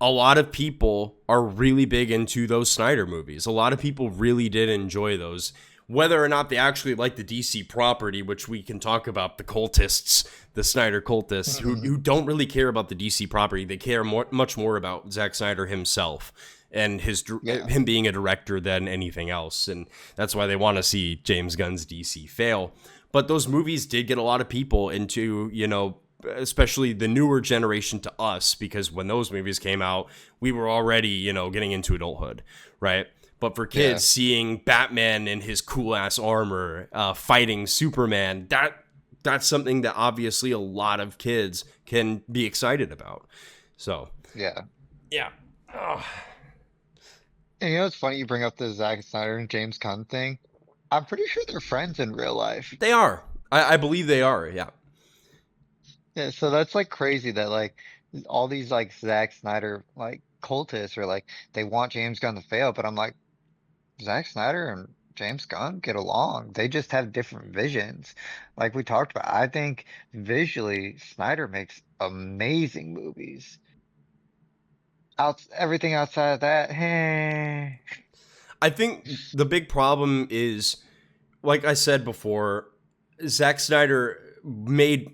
a lot of people are really big into those Snyder movies. A lot of people really did enjoy those. Whether or not they actually like the DC property, which we can talk about, the cultists, the Snyder cultists, who don't really care about the DC property. They care much more about Zack Snyder himself and Yeah. him being a director than anything else. And that's why they want to see James Gunn's DC fail. But those movies did get a lot of people into, especially the newer generation to us, because when those movies came out, we were already, you know, getting into adulthood, right? But for kids, seeing Batman in his cool ass armor fighting Superman, that's something that obviously a lot of kids can be excited about. So Yeah. Oh. And you know, it's funny you bring up the Zack Snyder and James Gunn thing. I'm pretty sure they're friends in real life. They are. I believe they are. Yeah. Yeah, so that's like crazy that like all these like Zack Snyder like cultists are like they want James Gunn to fail, but I'm like Zack Snyder and James Gunn get along. They just have different visions. Like we talked about, I think visually Snyder makes amazing movies. Everything outside of that, hey. I think the big problem is, like I said before, Zack Snyder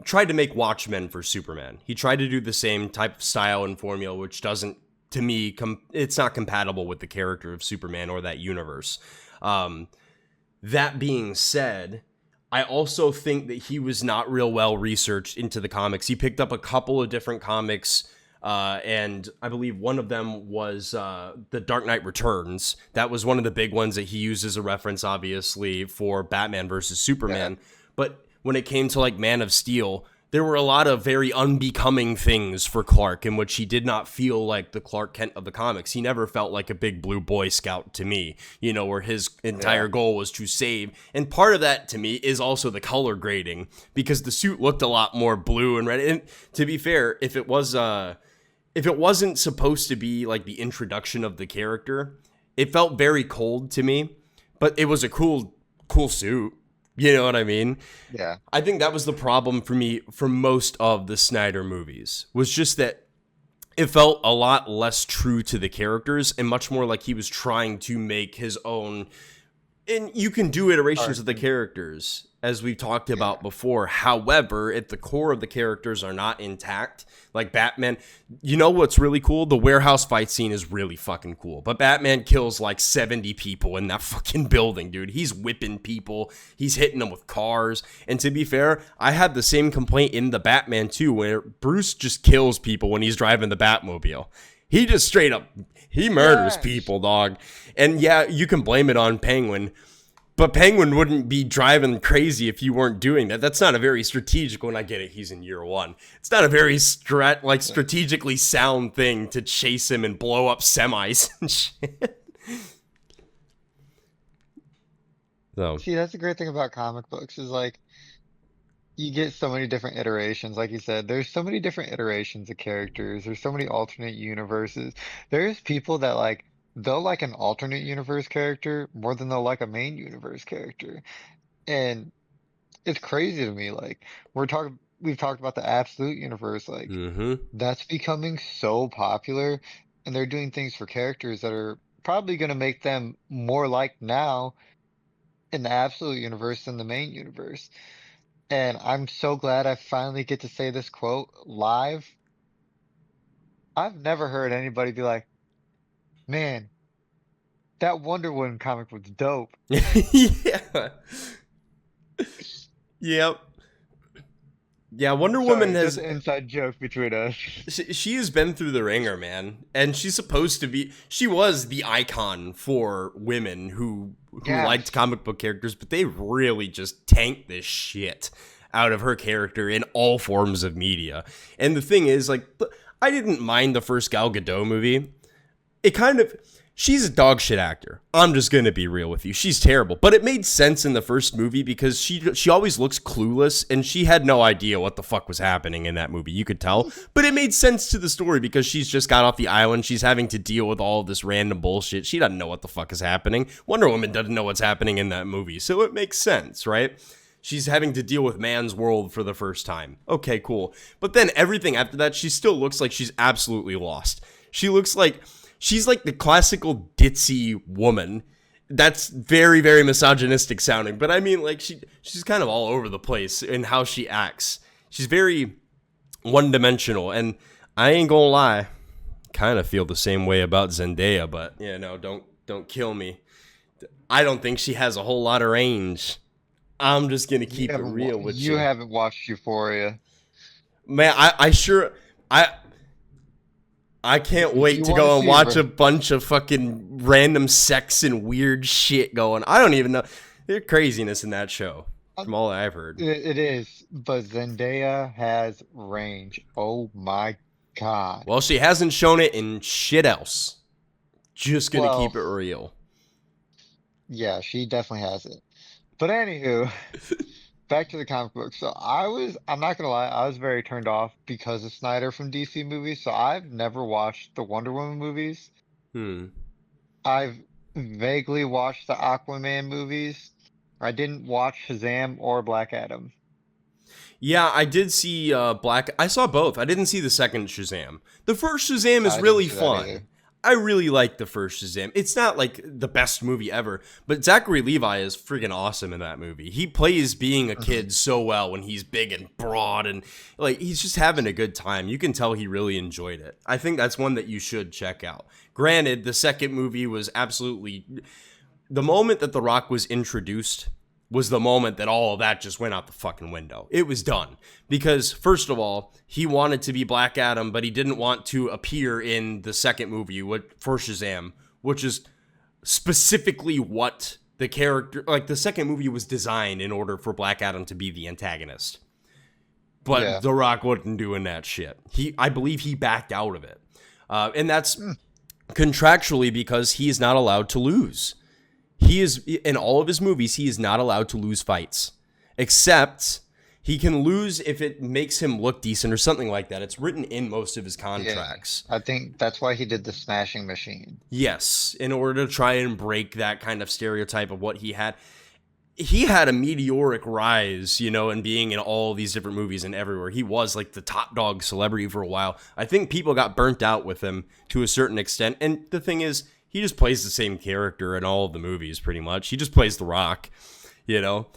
tried to make Watchmen for Superman. He tried to do the same type of style and formula, which doesn't, to me, it's not compatible with the character of Superman or that universe. That being said, I also think that he was not real well researched into the comics. He picked up a couple of different comics, and I believe one of them was The Dark Knight Returns. That was one of the big ones that he used as a reference, obviously, for Batman versus Superman. Yeah. But when it came to like Man of Steel, there were a lot of very unbecoming things for Clark in which he did not feel like the Clark Kent of the comics. He never felt like a big blue Boy Scout to me, you know, where his entire goal was to save. And part of that to me is also the color grading, because the suit looked a lot more blue and red. And to be fair, if it wasn't supposed to be like the introduction of the character, it felt very cold to me, but it was a cool suit. You know what I mean? Yeah. I think that was the problem for me for most of the Snyder movies, was just that it felt a lot less true to the characters and much more like he was trying to make his own. And you can do iterations of the characters, as we've talked about before. However, if the core of the characters are not intact, like Batman, you know what's really cool? The warehouse fight scene is really fucking cool. But Batman kills like 70 people in that fucking building, dude. He's whipping people. He's hitting them with cars. And to be fair, I had the same complaint in the Batman 2, where Bruce just kills people when he's driving the Batmobile. He just straight up, he murders people, dog. And yeah, you can blame it on Penguin, but Penguin wouldn't be driving crazy if you weren't doing that. That's not a very strategic one. I get it, he's in year one. It's not a very strategically sound thing to chase him and blow up semis and shit. So. See, that's the great thing about comic books is like, you get so many different iterations. Like you said, there's so many different iterations of characters. There's so many alternate universes. There's people that like, they'll like an alternate universe character more than they'll like a main universe character. And it's crazy to me. Like we've talked about the absolute universe. Like that's becoming so popular, and they're doing things for characters that are probably going to make them more like now in the absolute universe than the main universe. And I'm so glad I finally get to say this quote live. I've never heard anybody be like, man, that Wonder Woman comic was dope. Yeah. Yep. Yeah, Wonder Woman has an inside joke between us. She has been through the ringer, man, and she's supposed to be. She was the icon for women who liked comic book characters, but they really just tanked this shit out of her character in all forms of media. And the thing is, like, I didn't mind the first Gal Gadot movie. She's a dog shit actor. I'm just going to be real with you. She's terrible. But it made sense in the first movie because she always looks clueless, and she had no idea what the fuck was happening in that movie. You could tell. But it made sense to the story because she's just got off the island. She's having to deal with all of this random bullshit. She doesn't know what the fuck is happening. Wonder Woman doesn't know what's happening in that movie. So it makes sense, right? She's having to deal with man's world for the first time. Okay, cool. But then everything after that, she still looks like she's absolutely lost. She looks like... She's like the classical ditzy woman. That's very, very misogynistic sounding. But I mean, like, she's kind of all over the place in how she acts. She's very one-dimensional. And I ain't gonna lie, kind of feel the same way about Zendaya. But, you know, don't kill me. I don't think she has a whole lot of range. I'm just gonna keep it real with you. You haven't watched Euphoria. Man, I I can't wait You to want to go and see watch a bunch of fucking random sex and weird shit going. I don't even know. There's craziness in that show, from all I've heard. it is, but Zendaya has range. Oh my God. Well, she hasn't shown it in shit else. Just gonna Well, keep it real. yeah, she definitely has it. But anywho, back to the comic book. So I'm not gonna lie, I was very turned off because of Snyder from DC movies. So I've never watched the Wonder Woman movies. Hmm. I've vaguely watched the Aquaman movies. I didn't watch Shazam or Black Adam. Yeah, I did see Black. I saw both. I didn't see the second Shazam. The first Shazam is I didn't really see that fun. either. I really like the first Shazam. It's not like the best movie ever, but Zachary Levi is freaking awesome in that movie. He plays being a Hmm. kid so well when he's big and broad and like he's just having a good time. You can tell he really enjoyed it. I think that's one that you should check out. Granted, the second movie was absolutely the moment that The Rock was introduced was the moment that all of that just went out the fucking window. It was done. Because, first of all, he wanted to be Black Adam, but he didn't want to appear in the second movie for Shazam, which is specifically what the character, like the second movie was designed in order for Black Adam to be the antagonist. But Yeah. The Rock wasn't doing that shit. I believe he backed out of it. And that's Hmm. contractually because he is not allowed to lose. He is in all of his movies. He is not allowed to lose fights, except he can lose if it makes him look decent or something like that. It's written in most of his Yeah. contracts. I think that's why he did the Smashing Machine. Yes, in order to try and break that kind of stereotype of what he had. He had a meteoric rise, and being in all these different movies and everywhere. He was like the top dog celebrity for a while. I think people got burnt out with him to a certain extent. And the thing is, he just plays the same character in all of the movies pretty much. He just plays The Rock, you know?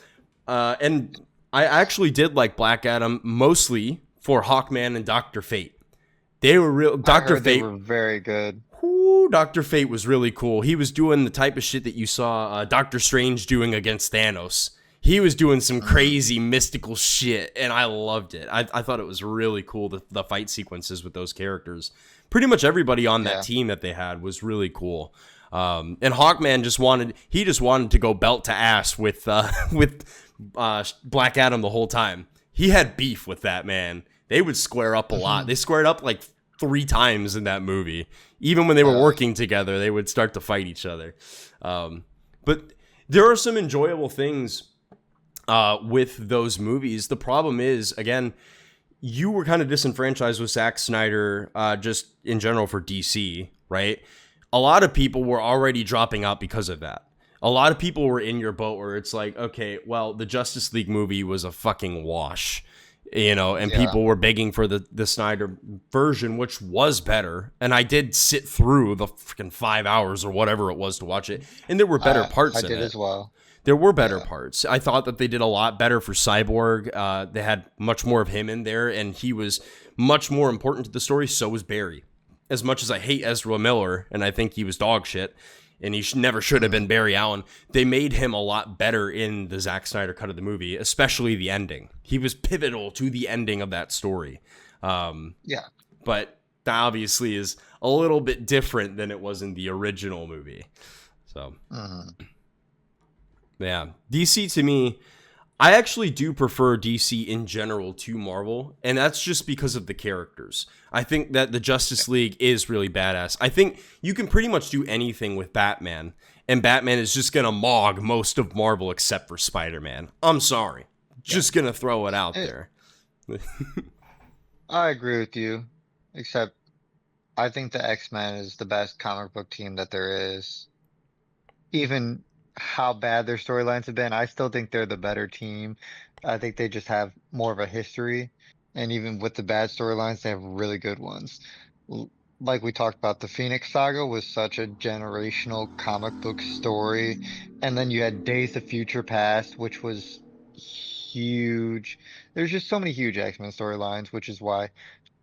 And I actually did like Black Adam mostly for Hawkman and Dr. Fate. They were real. I Dr. heard they Fate. were very good. Whoo, Dr. Fate was really cool. He was doing the type of shit that you saw Doctor Strange doing against Thanos. He was doing some crazy mystical shit, and I loved it. I thought it was really cool, the fight sequences with those characters. Pretty much everybody on that Yeah. team that they had was really cool. And Hawkman just wanted to go belt to ass with Black Adam the whole time. He had beef with that man. They would square up a lot. They squared up like 3 times in that movie. Even when they were working together, they would start to fight each other. But there are some enjoyable things with those movies. The problem is, again, you were kind of disenfranchised with Zack Snyder just in general for DC, right? A lot of people were already dropping out because of that. A lot of people were in your boat where it's like, okay, well, the Justice League movie was a fucking wash, and Yeah. people were begging for the Snyder version, which was better. And I did sit through the freaking 5 hours or whatever it was to watch it, and there were better parts I in did it. as well. There were better parts. I thought that they did a lot better for Cyborg. They had much more of him in there, and he was much more important to the story. So was Barry. As much as I hate Ezra Miller, and I think he was dog shit, and he never should have been Barry Allen, they made him a lot better in the Zack Snyder cut of the movie, especially the ending. He was pivotal to the ending of that story. Yeah. But that obviously is a little bit different than it was in the original movie. So... Mhm. Yeah, DC to me, I actually do prefer DC in general to Marvel, and that's just because of the characters. I think that the Justice League is really badass. I think you can pretty much do anything with Batman, and Batman is just gonna mog most of Marvel except for Spider-Man. I'm sorry. Just gonna throw it out Eh, there. I agree with you, except I think the X-Men is the best comic book team that there is. Even how bad their storylines have been, I still think they're the better team. I think they just have more of a history. And even with the bad storylines, they have really good ones. Like we talked about, the Phoenix Saga was such a generational comic book story. And then you had Days of Future Past, which was huge. There's just so many huge X-Men storylines, which is why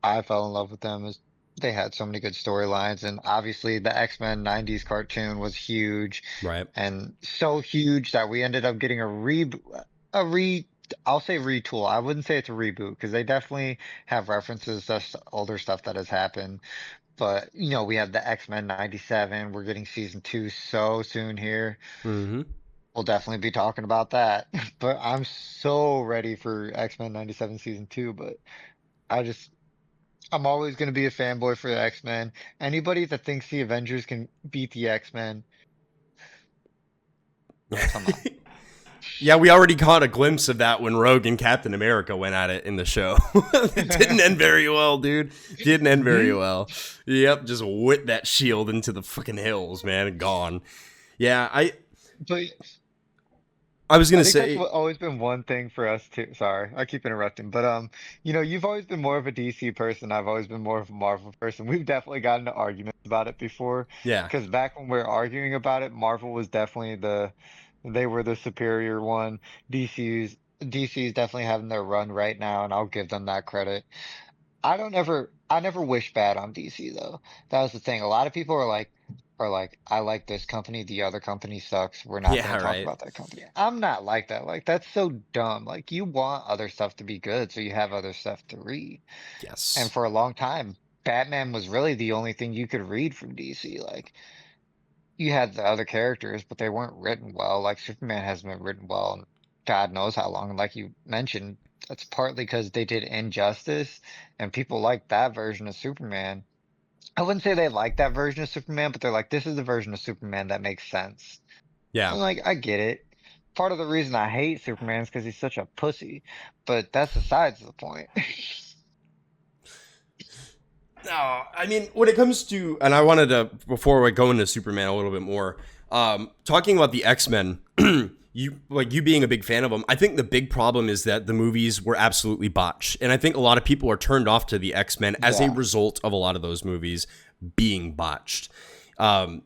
I fell in love with them. Is they had so many good storylines, and obviously the X-Men '90s cartoon was huge Right. and so huge that we ended up getting a rethink I'll say retool. I wouldn't say it's a reboot because they definitely have references to older stuff that has happened. But we have the X-Men 97. We're getting season 2 so soon here. Mm-hmm. We'll definitely be talking about that. But I'm so ready for X-Men 97 season 2, but I just I'm always going to be a fanboy for the X-Men. Anybody that thinks the Avengers can beat the X-Men, come on. Yeah, we already caught a glimpse of that when Rogue and Captain America went at it in the show. It didn't end very well, dude. Didn't end very well. Yep, just whipped that shield into the fucking hills, man. Gone. Yeah, But I was I gonna think that's say, always been one thing for us too. Sorry, I keep interrupting, but you've always been more of a DC person. I've always been more of a Marvel person. We've definitely gotten into arguments about it before, yeah, because back when we were arguing about it, Marvel was definitely they were the superior one. DC's definitely having their run right now, and I'll give them that credit. I never wish bad on DC though. That was the thing. A lot of people are like, I like this company, the other company sucks. We're not going yeah, to talk right. about that company. I'm not like that. Like, that's so dumb. Like, you want other stuff to be good, so you have other stuff to read. And Yes. for a long time, Batman was really the only thing you could read from DC. Like, you had the other characters, but they weren't written well. Like, Superman hasn't been written well in God knows how long. And like you mentioned, that's partly because they did Injustice, and people like that version of Superman. I wouldn't say they like that version of Superman, but they're like, this is the version of Superman that makes sense. Yeah. I'm like, I get it. Part of the reason I hate Superman is because he's such a pussy, but that's besides the point. No, I mean, when it comes to, and I wanted to, before we go into Superman a little bit more, talking about the X-Men, you being a big fan of them, I think the big problem is that the movies were absolutely botched. And I think a lot of people are turned off to the X-Men as a Yeah, result of a lot of those movies being botched. Um,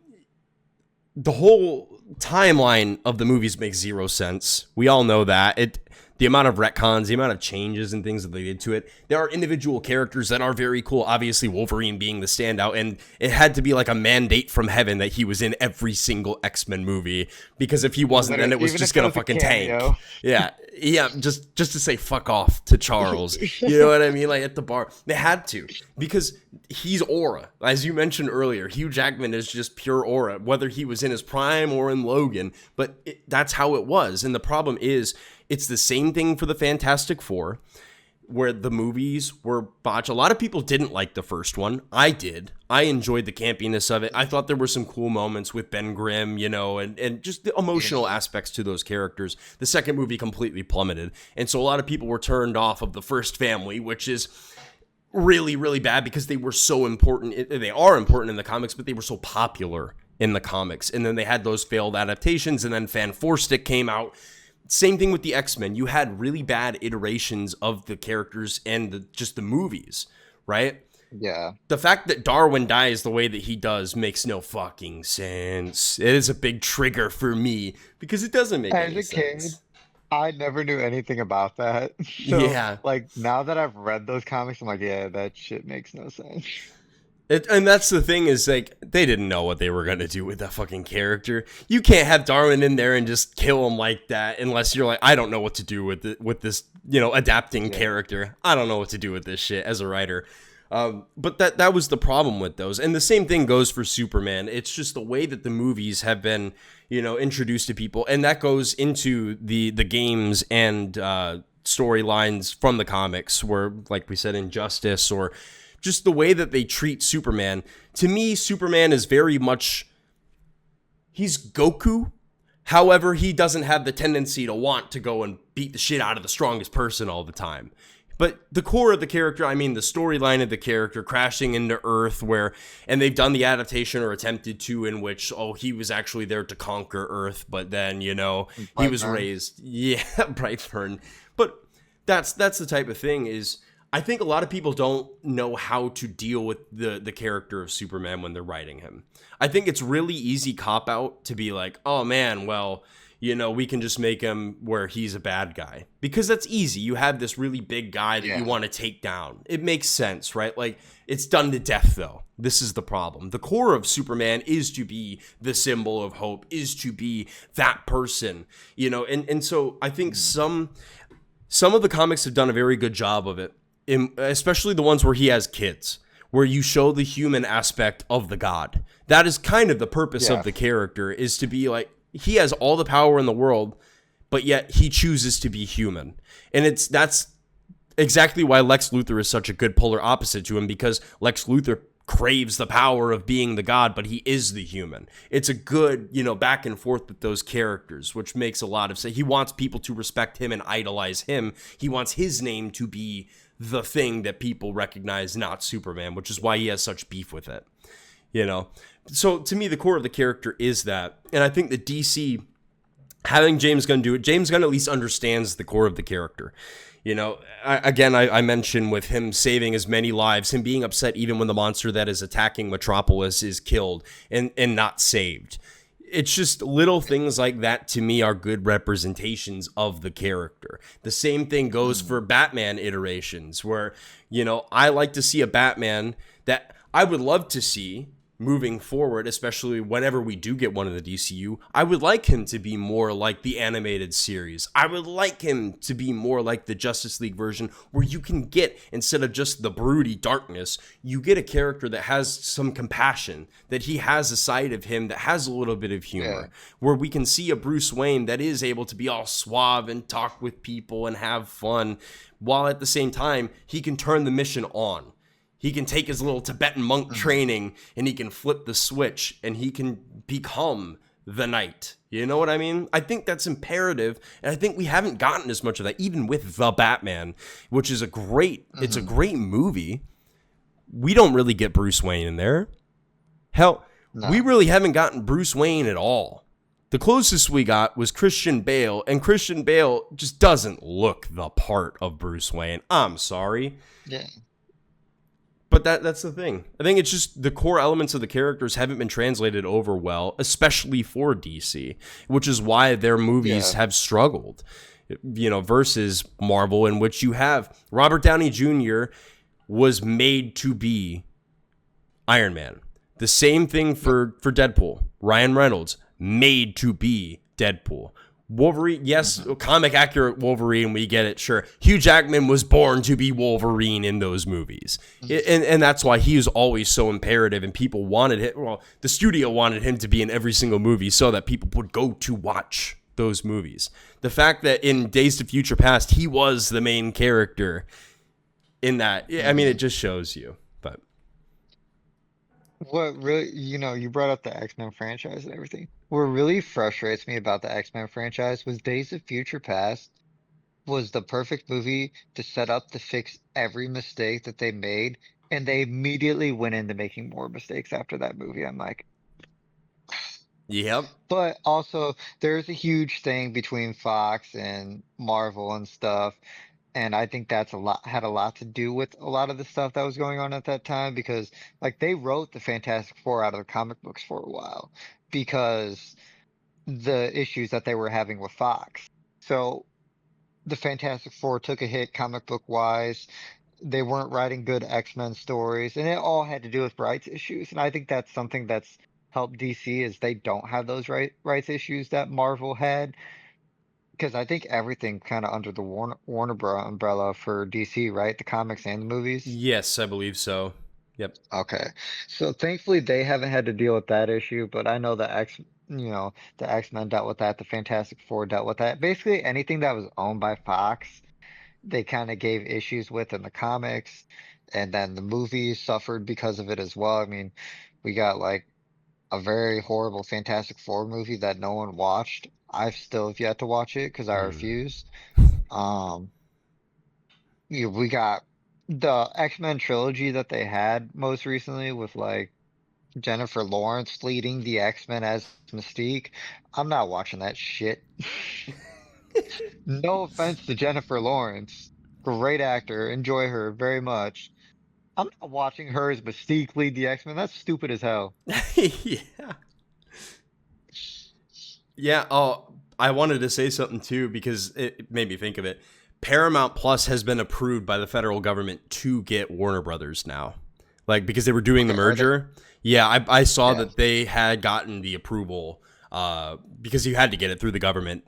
the whole timeline of the movies makes zero sense. We all know that. The amount of retcons, the amount of changes and things that they did to it. There are individual characters that are very cool. Obviously, Wolverine being the standout, and it had to be like a mandate from heaven that he was in every single X-Men movie, because if he wasn't, then literally, it was even just if it gonna was a fucking tank. cameo. Yeah, yeah, just to say fuck off to Charles. You know what I mean? Like at the bar, they had to, because he's aura. As you mentioned earlier, Hugh Jackman is just pure aura, whether he was in his prime or in Logan. But that's how it was, and the problem is, it's the same thing for the Fantastic Four, where the movies were botched. A lot of people didn't like the first one. I did. I enjoyed the campiness of it. I thought there were some cool moments with Ben Grimm, and just the emotional aspects to those characters. The second movie completely plummeted. And so a lot of people were turned off of the first family, which is really, really bad because they were so important. They are important in the comics, but they were so popular in the comics. And then they had those failed adaptations, and then Fan Four Stick came out. Same thing with the X-Men. You had really bad iterations of the characters and just the movies, right? Yeah. The fact that Darwin dies the way that he does makes no fucking sense. It is a big trigger for me because it doesn't make As any a kid, sense. I never knew anything about that. So, Yeah. like, now that I've read those comics, I'm like, yeah, that shit makes no sense. And that's the thing is, like, they didn't know what they were going to do with that fucking character. You can't have Darwin in there and just kill him like that unless you're like, I don't know what to do with this, adapting Yeah. character. I don't know what to do with this shit as a writer. But that was the problem with those. And the same thing goes for Superman. It's just the way that the movies have been, introduced to people. And that goes into the games and storylines from the comics where, like we said, Injustice, or just the way that they treat Superman. To me, Superman is very much, he's Goku. However, he doesn't have the tendency to want to go and beat the shit out of the strongest person all the time. But the core of the character, I mean, the storyline of the character crashing into Earth, and they've done the adaptation or attempted to, in which, he was actually there to conquer Earth, but then, he was Brightburn. raised. Yeah, Brightburn. But that's the type of thing is, I think a lot of people don't know how to deal with the character of Superman when they're writing him. I think it's really easy cop out to be like, oh man, well, we can just make him where he's a bad guy. Because that's easy. You have this really big guy that you Yeah. want to take down. It makes sense, right? Like, it's done to death, though. This is the problem. The core of Superman is to be the symbol of hope, is to be that person, and so I think some of the comics have done a very good job of it, especially the ones where he has kids, where you show the human aspect of the god. That is kind of the purpose of the character, is to be like, he has all the power in the world, but yet he chooses to be human. And that's exactly why Lex Luthor is such a good polar opposite to him, because Lex Luthor craves the power of being the god, but he is the human. It's a good, back and forth with those characters, which makes a lot of sense. He wants people to respect him and idolize him. He wants his name to be the thing that people recognize, not Superman, which is why he has such beef with it. So to me, the core of the character is that. And I think that DC, having James Gunn do it, James Gunn at least understands the core of the character. I mentioned with him saving as many lives, him being upset even when the monster that is attacking Metropolis is killed and not saved. It's just little things like that, to me, are good representations of the character. The same thing goes for Batman iterations, where, I like to see a Batman that I would love to see moving forward, especially whenever we do get one in the DCU. I would like him to be more like the animated series. I would like him to be more like the Justice League version, where you can get, instead of just the broody darkness, you get a character that has some compassion, that he has a side of him that has a little bit of humor, where we can see a Bruce Wayne that is able to be all suave and talk with people and have fun, while at the same time, he can turn the mission on. He can take his little Tibetan monk training and he can flip the switch and he can become the Knight. You know what I mean? I think that's imperative. And I think we haven't gotten as much of that, even with The Batman, which is it's a great movie. We don't really get Bruce Wayne in there. Hell, we really haven't gotten Bruce Wayne at all. The closest we got was Christian Bale, and Christian Bale just doesn't look the part of Bruce Wayne. I'm sorry. Yeah. But that's the thing. I think it's just the core elements of the characters haven't been translated over well, especially for DC, which is why their movies have struggled, versus Marvel, in which you have Robert Downey Jr. was made to be Iron Man. The same thing for Deadpool. Ryan Reynolds, made to be Deadpool. Wolverine, yes, comic accurate Wolverine, we get it, sure. Hugh Jackman was born to be Wolverine in those movies. And that's why he was always so imperative, and people wanted him, the studio wanted him to be in every single movie so that people would go to watch those movies. The fact that in Days to Future Past, he was the main character in that, it just shows you. But what really, you brought up the X-Men franchise and everything. What really frustrates me about the X-Men franchise was Days of Future Past was the perfect movie to set up to fix every mistake that they made, and they immediately went into making more mistakes after that movie. I'm like, yep. but also there's a huge thing between Fox and Marvel and stuff. And I think that's had a lot to do with a lot of the stuff that was going on at that time, because they wrote the Fantastic Four out of the comic books for a while because the issues that they were having with Fox. So the Fantastic Four took a hit comic book wise. They weren't writing good X-Men stories, and it all had to do with rights issues. And I think that's something that's helped DC, is they don't have those rights issues that Marvel had. Because I think everything kind of under the Warner Bros. Umbrella for DC, right? The comics and the movies? Yes, I believe so. Yep. Okay. So thankfully they haven't had to deal with that issue, but I know the X-Men dealt with that, the Fantastic Four dealt with that. Basically anything that was owned by Fox, they kind of gave issues with in the comics, and then the movies suffered because of it as well. I mean, we got a very horrible Fantastic Four movie that no one watched. I still have yet to watch it because I refuse. We got the X-Men trilogy that they had most recently with Jennifer Lawrence leading the X-Men as Mystique. I'm not watching that shit. No offense to Jennifer Lawrence. Great actor. Enjoy her very much. I'm not watching her as Mystique lead the X-Men. That's stupid as hell. Yeah. Yeah, I wanted to say something too, because it made me think of it. Paramount Plus has been approved by the federal government to get Warner Brothers now. Because they were doing the merger. Yeah, I saw that they had gotten the approval because you had to get it through the government,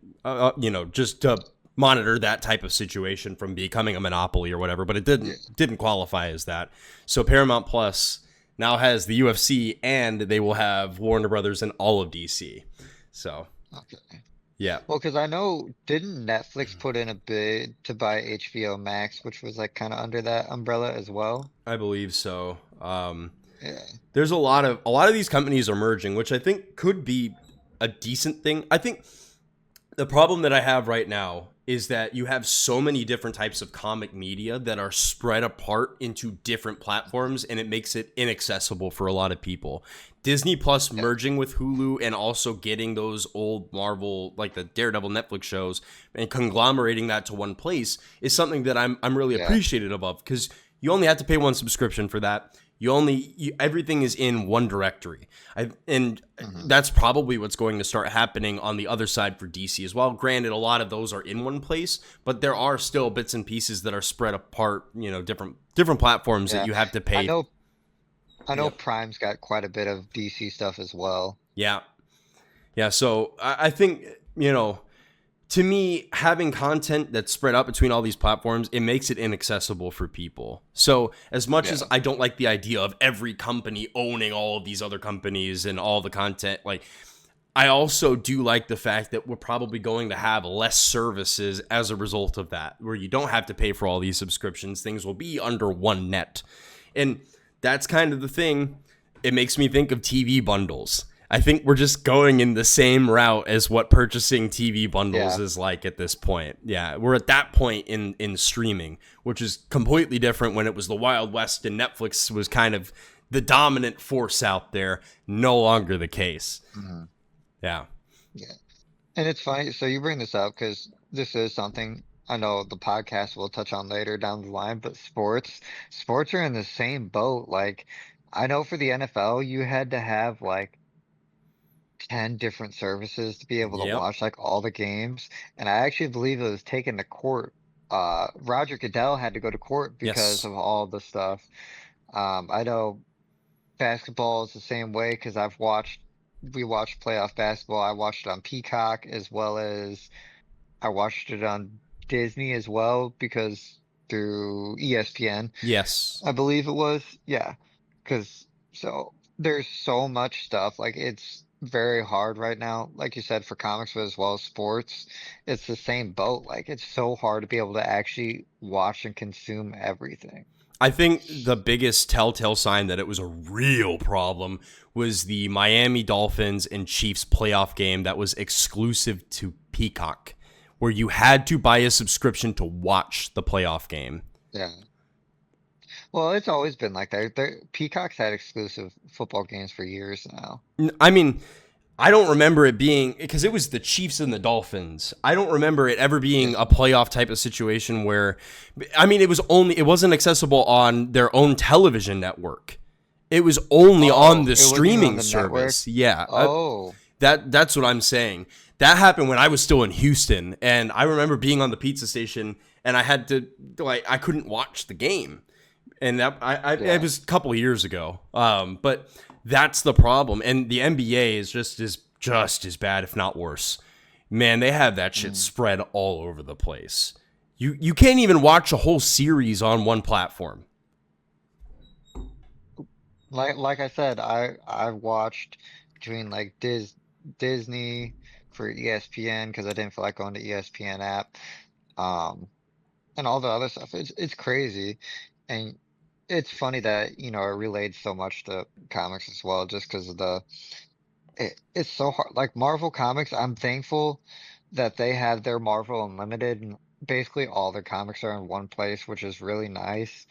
just to monitor that type of situation from becoming a monopoly or whatever, but it didn't qualify as that. So Paramount Plus now has the UFC, and they will have Warner Brothers and all of DC. So Okay. yeah, Well, because I know, didn't Netflix put in a bid to buy HBO Max, which was like kind of under that umbrella as well? I believe so. Yeah. There's a lot of these companies are merging, which I think could be a decent thing. I think the problem that I have right now is that you have so many different types of comic media that are spread apart into different platforms, and it makes it inaccessible for a lot of people. Disney Plus Yeah. merging with Hulu and also getting those old Marvel, like the Daredevil Netflix shows, and conglomerating that to one place is something that I'm really Yeah. appreciative of, because you only have to pay one subscription for that. Everything is in one directory. And Hmm. that's probably what's going to start happening on the other side for DC as well. Granted, a lot of those are in one place, but there are still bits and pieces that are spread apart, different platforms that Yeah. you have to I pay. know I know Yep. Prime's got quite a bit of DC stuff as well. Yeah. Yeah, so I think, to me, having content that's spread out between all these platforms, it makes it inaccessible for people. So as much as Yeah. I don't like the idea of every company owning all of these other companies and all the content, like, I also do like the fact that we're probably going to have less services as a result of that, where you don't have to pay for all these subscriptions. Things will be under one net. And that's kind of the thing. It makes me think of TV bundles. I think we're just going in the same route as what purchasing TV bundles Yeah. is like at this point. Yeah, we're at that point in streaming, which is completely different when it was the Wild West and Netflix was kind of the dominant force out there. No longer the case. Hmm. Yeah. Yeah. And it's funny. So you bring this up because this is something I know the podcast will touch on later down the line, but sports are in the same boat. Like, I know for the NFL, you had to have like 10 different services to be able to Yep. watch like all the games. And I actually believe it was taken to court. Roger Goodell had to go to court because Yes. of all the stuff. I know basketball is the same way because we watched playoff basketball. I watched it on Peacock as well as I watched it on Disney as well because through ESPN, Yes. I believe it was. Yeah. Because so there's so much stuff. Like it's very hard right now. Like you said, for comics, but as well as sports, it's the same boat. Like it's so hard to be able to actually watch and consume everything. I think the biggest telltale sign that it was a real problem was the Miami Dolphins and Chiefs playoff game that was exclusive to Peacock, where you had to buy a subscription to watch the playoff game. Yeah. Well, it's always been like that. Peacock's had exclusive football games for years now. I mean, I don't remember it being, because it was the Chiefs and the Dolphins. I don't remember it ever being Yeah. a playoff type of situation where, I mean, it wasn't accessible on their own television network. It was only on Oh, the it wasn't even on streaming the network. service. Yeah, Oh, that's what I'm saying. That happened when I was still in Houston, and I remember being on the pizza station, and I had to, like, I couldn't watch the game, and it yeah. was a couple of years ago. But that's the problem, and the NBA is just as bad, if not worse. Man, they have that shit Mm. spread all over the place. You can't even watch a whole series on one platform. Like I said, I watched between like Disney for ESPN because I didn't feel like going to ESPN app. Um, and all the other stuff. It's crazy, and it's funny that it relates so much to comics as well, just because of it's so hard. Like Marvel Comics, I'm thankful that they have their Marvel Unlimited, and basically all their comics are in one place, which is really nice.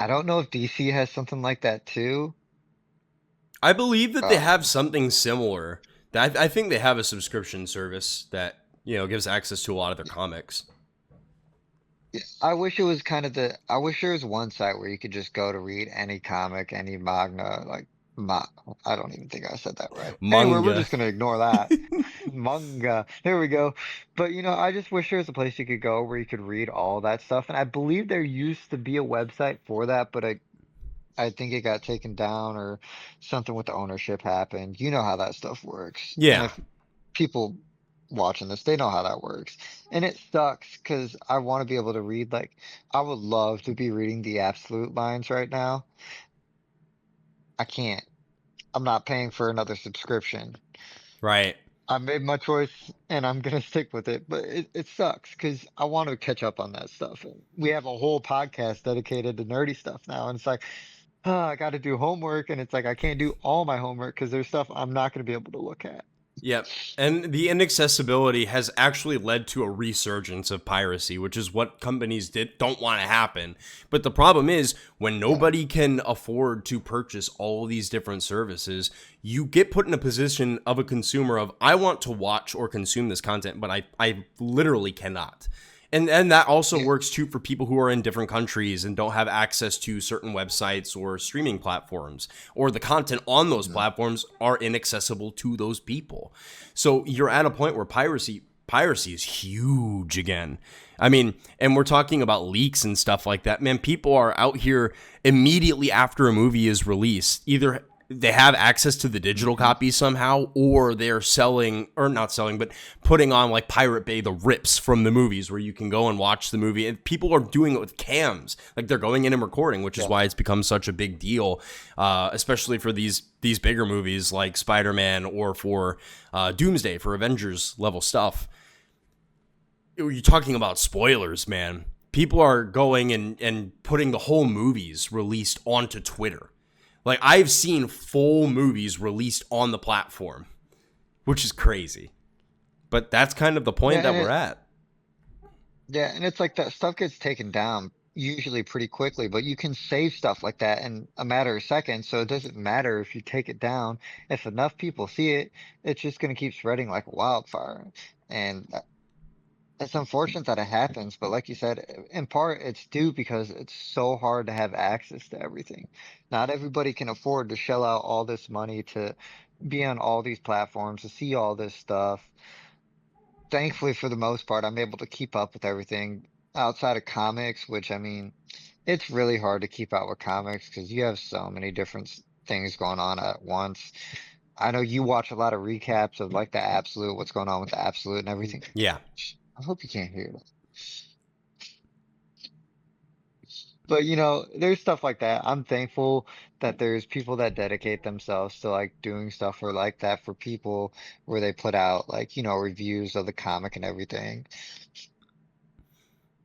I don't know if DC has something like that too. I believe that they have Um, something similar. I think they have a subscription service that gives access to a lot of their comics. yeah, I wish there was one site where you could just go to read any comic, any manga, like ma I don't even think I said that right. Anyway, we're Manga. just gonna ignore that. Manga. There we go. But I just wish there was a place you could go where you could read all that stuff. And I believe there used to be a website for that, but I think it got taken down or something with the ownership happened. You know how that stuff works. And Yeah. if people watching this. They know how that works. And it sucks because I want to be able to read, like, I would love to be reading the absolute lines right now. I can't. I'm not paying for another subscription. Right. I made my choice and I'm gonna stick with it, but it sucks because I want to catch up on that stuff. And we have a whole podcast dedicated to nerdy stuff now, and it's like, I got to do homework, and it's like I can't do all my homework because there's stuff I'm not gonna be able to look at. Yep. And the inaccessibility has actually led to a resurgence of piracy, which is what companies don't want to happen. But the problem is when Yeah. nobody can afford to purchase all these different services, you get put in a position of a consumer of I want to watch or consume this content, but I literally cannot. And that also Yeah. works too for people who are in different countries and don't have access to certain websites or streaming platforms, or the content on those platforms are inaccessible to those people. So you're at a point where piracy is huge again. I mean, and we're talking about leaks and stuff like that. Man, people are out here immediately after a movie is released, either they have access to the digital copy somehow, or they're selling, or not selling, but putting on like Pirate Bay, the rips from the movies where you can go and watch the movie. And people are doing it with cams, like they're going in and recording, which is why it's become such a big deal, especially for these bigger movies like Spider-Man or for Doomsday, for Avengers level stuff. You're talking about spoilers, man. People are going and putting the whole movies released onto Twitter. Like, I've seen full movies released on the platform, which is crazy. But that's kind of the point Yeah, that and we're at. and it's like that stuff gets taken down usually pretty quickly, but you can save stuff like that in a matter of seconds. So it doesn't matter if you take it down. If enough people see it, it's just going to keep spreading like wildfire. And it's unfortunate that it happens, but like you said, in part it's due because it's so hard to have access to everything. Not everybody can afford to shell out all this money to be on all these platforms, to see all this stuff. Thankfully, for the most part, I'm able to keep up with everything outside of comics, which I mean, it's really hard to keep up with comics because you have so many different things going on at once. I know you watch a lot of recaps of like the Absolute, what's going on with the Absolute and everything. Yeah. I hope you can't hear that. But there's stuff like that. I'm thankful that there's people that dedicate themselves to like doing stuff or like that for people where they put out like, reviews of the comic and everything.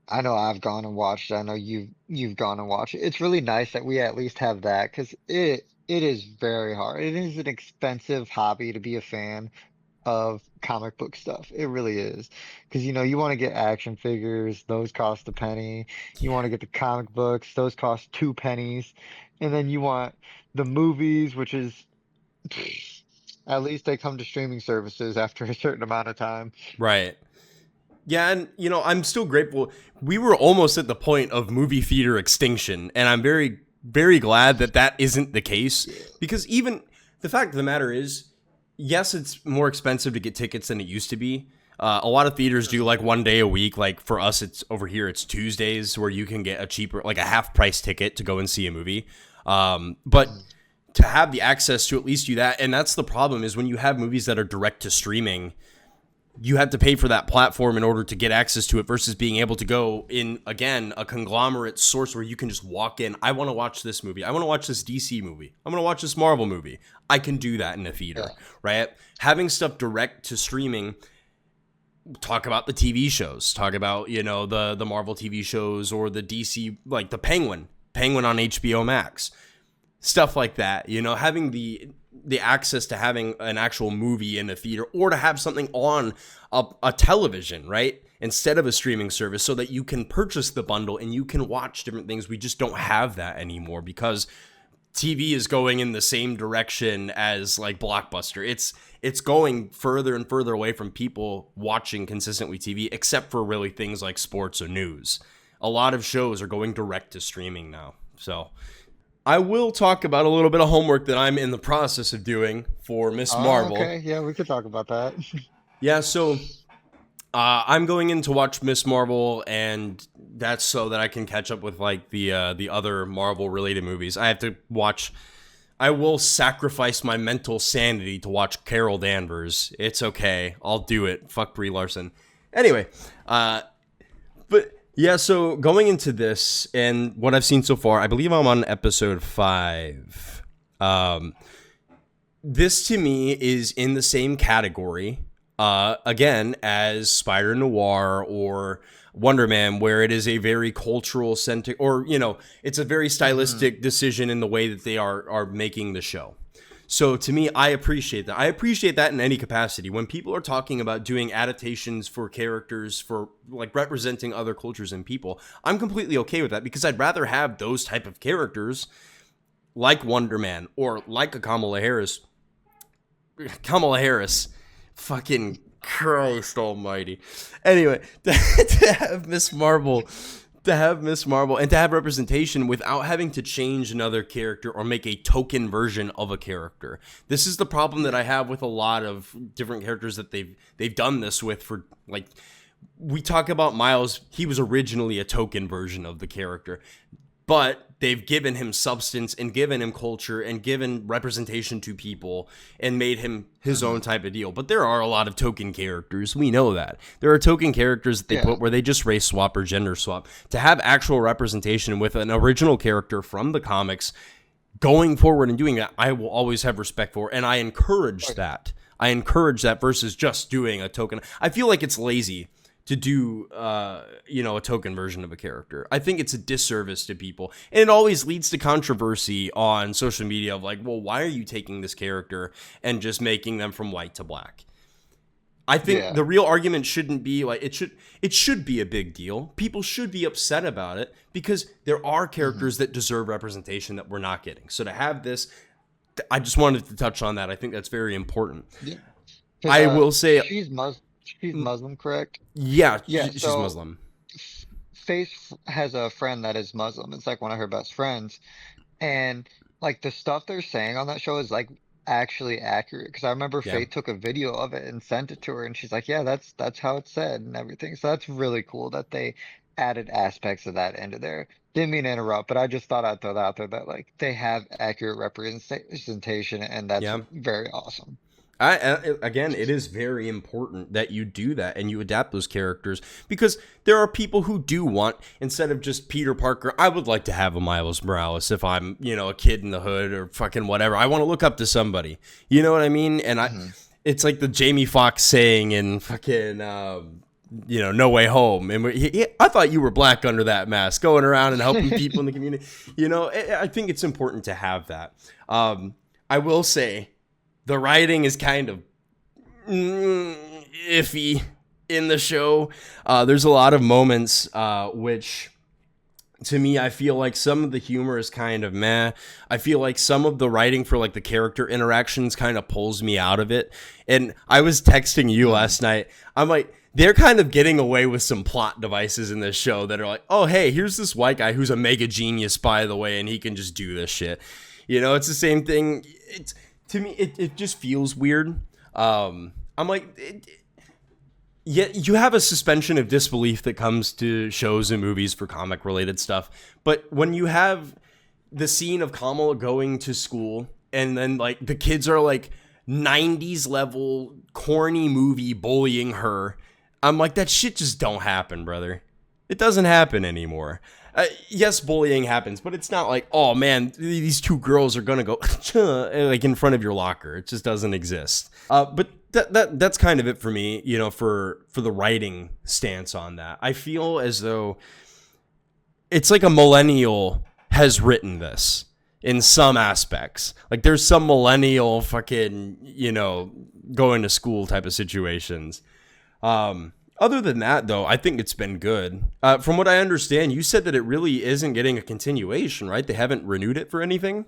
I know I've gone and watched it. I know you've gone and watched it. It's really nice that we at least have that because it is very hard. It is an expensive hobby to be a fan of comic book stuff. It really is. Because you want to get action figures, those cost a penny. You want to get the comic books, those cost 2 pennies. And then you want the movies, which is at least they come to streaming services after a certain amount of time. Right. Yeah, and I'm still grateful. We were almost at the point of movie theater extinction, and I'm very, very glad that that isn't the case. Because even the fact of the matter is, yes, it's more expensive to get tickets than it used to be. A lot of theaters do like one day a week. Like for us, it's over here, it's Tuesdays where you can get a cheaper, like a half price ticket to go and see a movie. But to have the access to at least do that, and that's the problem is when you have movies that are direct to streaming, you have to pay for that platform in order to get access to it versus being able to go in, again, a conglomerate source where you can just walk in. I want to watch this movie. I want to watch this DC movie. I'm going to watch this Marvel movie. I can do that in a theater, right? Having stuff direct to streaming, talk about the TV shows, talk about, the Marvel TV shows or the DC, like the Penguin on HBO Max, stuff like that, having the access to having an actual movie in a theater or to have something on a television, right? Instead of a streaming service so that you can purchase the bundle and you can watch different things. We just don't have that anymore because TV is going in the same direction as like Blockbuster. It's going further and further away from people watching consistently TV, except for really things like sports or news. A lot of shows are going direct to streaming now. So I will talk about a little bit of homework that I'm in the process of doing for Miss Marvel. Okay, yeah, we could talk about that. Yeah, so I'm going in to watch Miss Marvel, and that's so that I can catch up with like the other Marvel related movies. I have to watch I will sacrifice my mental sanity to watch Carol Danvers. It's okay. I'll do it. Fuck Brie Larson. Anyway, but yeah, so going into this and what I've seen so far, I believe I'm on episode 5. This to me is in the same category, again, as Spider Noir or Wonder Man, where it is a very cultural centric, or, you know, it's a very stylistic decision in the way that they are making the show. So to me, I appreciate that. I appreciate that in any capacity. When people are talking about doing adaptations for characters, for like representing other cultures and people, I'm completely okay with that, because I'd rather have those type of characters like Wonder Man or like a Kamala Harris. Fucking Christ almighty. Anyway, to have Miss Marvel, and to have representation without having to change another character or make a token version of a character. This is the problem that I have with a lot of different characters that they've done this with. For like, we talk about Miles, he was originally a token version of the character, but they've given him substance and given him culture and given representation to people and made him his own type of deal. But there are a lot of token characters. We know that. There are token characters that they put where they just race swap or gender swap. To have actual representation with an original character from the comics going forward and doing that, I will always have respect for, and I encourage that. I encourage that versus just doing a token. I feel like it's lazy to do, a token version of a character. I think it's a disservice to people. And it always leads to controversy on social media of like, well, why are you taking this character and just making them from white to black? I think the real argument shouldn't be like, it should be a big deal. People should be upset about it because there are characters that deserve representation that we're not getting. So to have this, I just wanted to touch on that. I think that's very important. Yeah. I will say she's Muslim, correct? Yeah, Yeah, she's so Muslim. Faith has a friend that is Muslim. It's like one of her best friends. And like the stuff they're saying on that show is like actually accurate. Because I remember Yeah. Faith took a video of it and sent it to her, and she's like, "Yeah, that's how it's said and everything." So that's really cool that they added aspects of that into there. Didn't mean to interrupt, but I just thought I'd throw that out there that like they have accurate representation, and that's Yeah. very awesome. Again, it is very important that you do that and you adapt those characters, because there are people who do want, instead of just Peter Parker, I would like to have a Miles Morales if I'm, a kid in the hood or fucking whatever. I want to look up to somebody. You know what I mean? And it's like the Jamie Foxx saying in fucking, No Way Home. And I thought you were black under that mask, going around and helping people in the community. I think it's important to have that. I will say, the writing is kind of iffy in the show. There's a lot of moments which, to me, I feel like some of the humor is kind of meh. I feel like some of the writing for like the character interactions kind of pulls me out of it. And I was texting you last night. I'm like, they're kind of getting away with some plot devices in this show that are like, oh, hey, here's this white guy who's a mega genius, by the way, and he can just do this shit. It's the same thing. To me, it just feels weird. I'm like, you have a suspension of disbelief that comes to shows and movies for comic related stuff. But when you have the scene of Kamala going to school and then like the kids are like 90s level corny movie bullying her, I'm like, that shit just don't happen, brother. It doesn't happen anymore. Yes, bullying happens, but it's not like, oh man, these two girls are gonna go like in front of your locker. It just doesn't exist. But that's kind of it for me, for the writing stance on that. I feel as though it's like a millennial has written this in some aspects. Like there's some millennial fucking, going to school type of situations. Other than that, though, I think it's been good. From what I understand, you said that it really isn't getting a continuation, right? They haven't renewed it for anything?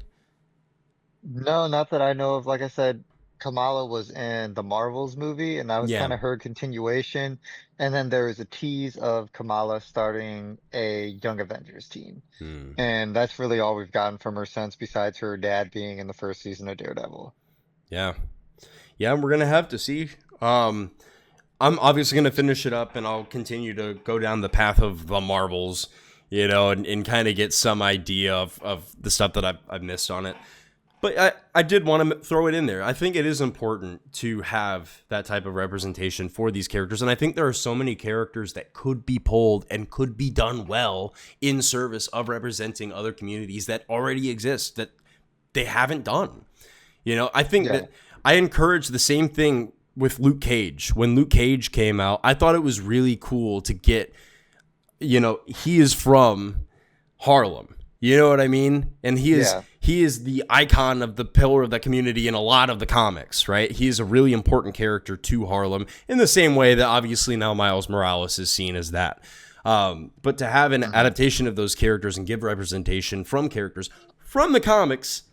No, not that I know of. Like I said, Kamala was in the Marvels movie, and that was Yeah. kind of her continuation. And then there was a tease of Kamala starting a Young Avengers team. Hmm. And that's really all we've gotten from her since, besides her dad being in the first season of Daredevil. Yeah. Yeah, we're going to have to see. I'm obviously going to finish it up, and I'll continue to go down the path of the Marvels, and kind of get some idea of the stuff that I've missed on it. But I did want to throw it in there. I think it is important to have that type of representation for these characters. And I think there are so many characters that could be pulled and could be done well in service of representing other communities that already exist that they haven't done. You know, I think that I encourage the same thing with Luke Cage. When Luke Cage came out, I thought it was really cool to get, you know, he is from Harlem. You know what I mean? And he is the icon of the pillar of the community in a lot of the comics, right? He is a really important character to Harlem in the same way that obviously now Miles Morales is seen as that. But to have an adaptation of those characters and give representation from characters from the comics,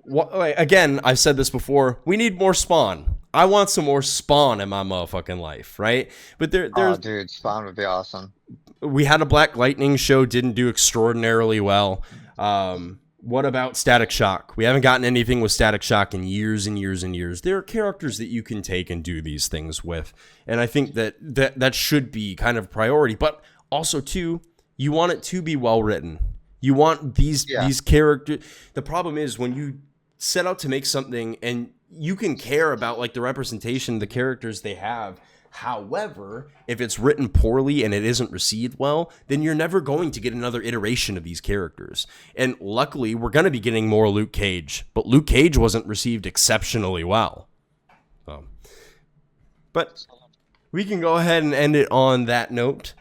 again, I've said this before, we need more Spawn. I want some more Spawn in my motherfucking life, right? But there's dude, Spawn would be awesome. We had a Black Lightning show, didn't do extraordinarily well. What about Static Shock? We haven't gotten anything with Static Shock in years and years and years. There are characters that you can take and do these things with. And I think that should be kind of a priority. But also, too, you want it to be well written. You want these characters. The problem is when you set out to make something and you can care about like the representation of the characters they have. However, if it's written poorly and it isn't received well, then you're never going to get another iteration of these characters. And luckily, we're going to be getting more Luke Cage, but Luke Cage wasn't received exceptionally well. But we can go ahead and end it on that note.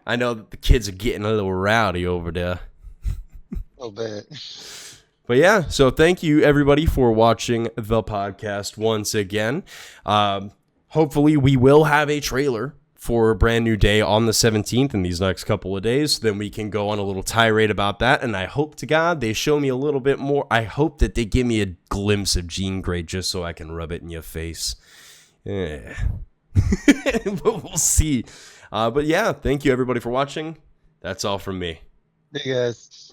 I know that the kids are getting a little rowdy over there. A little bit. But yeah, so thank you everybody for watching the podcast once again. Hopefully we will have a trailer for Brand New Day on the 17th in these next couple of days. Then we can go on a little tirade about that. And I hope to God they show me a little bit more. I hope that they give me a glimpse of Jean Grey just so I can rub it in your face. Yeah. But we'll see. But yeah, thank you everybody for watching. That's all from me. Hey guys.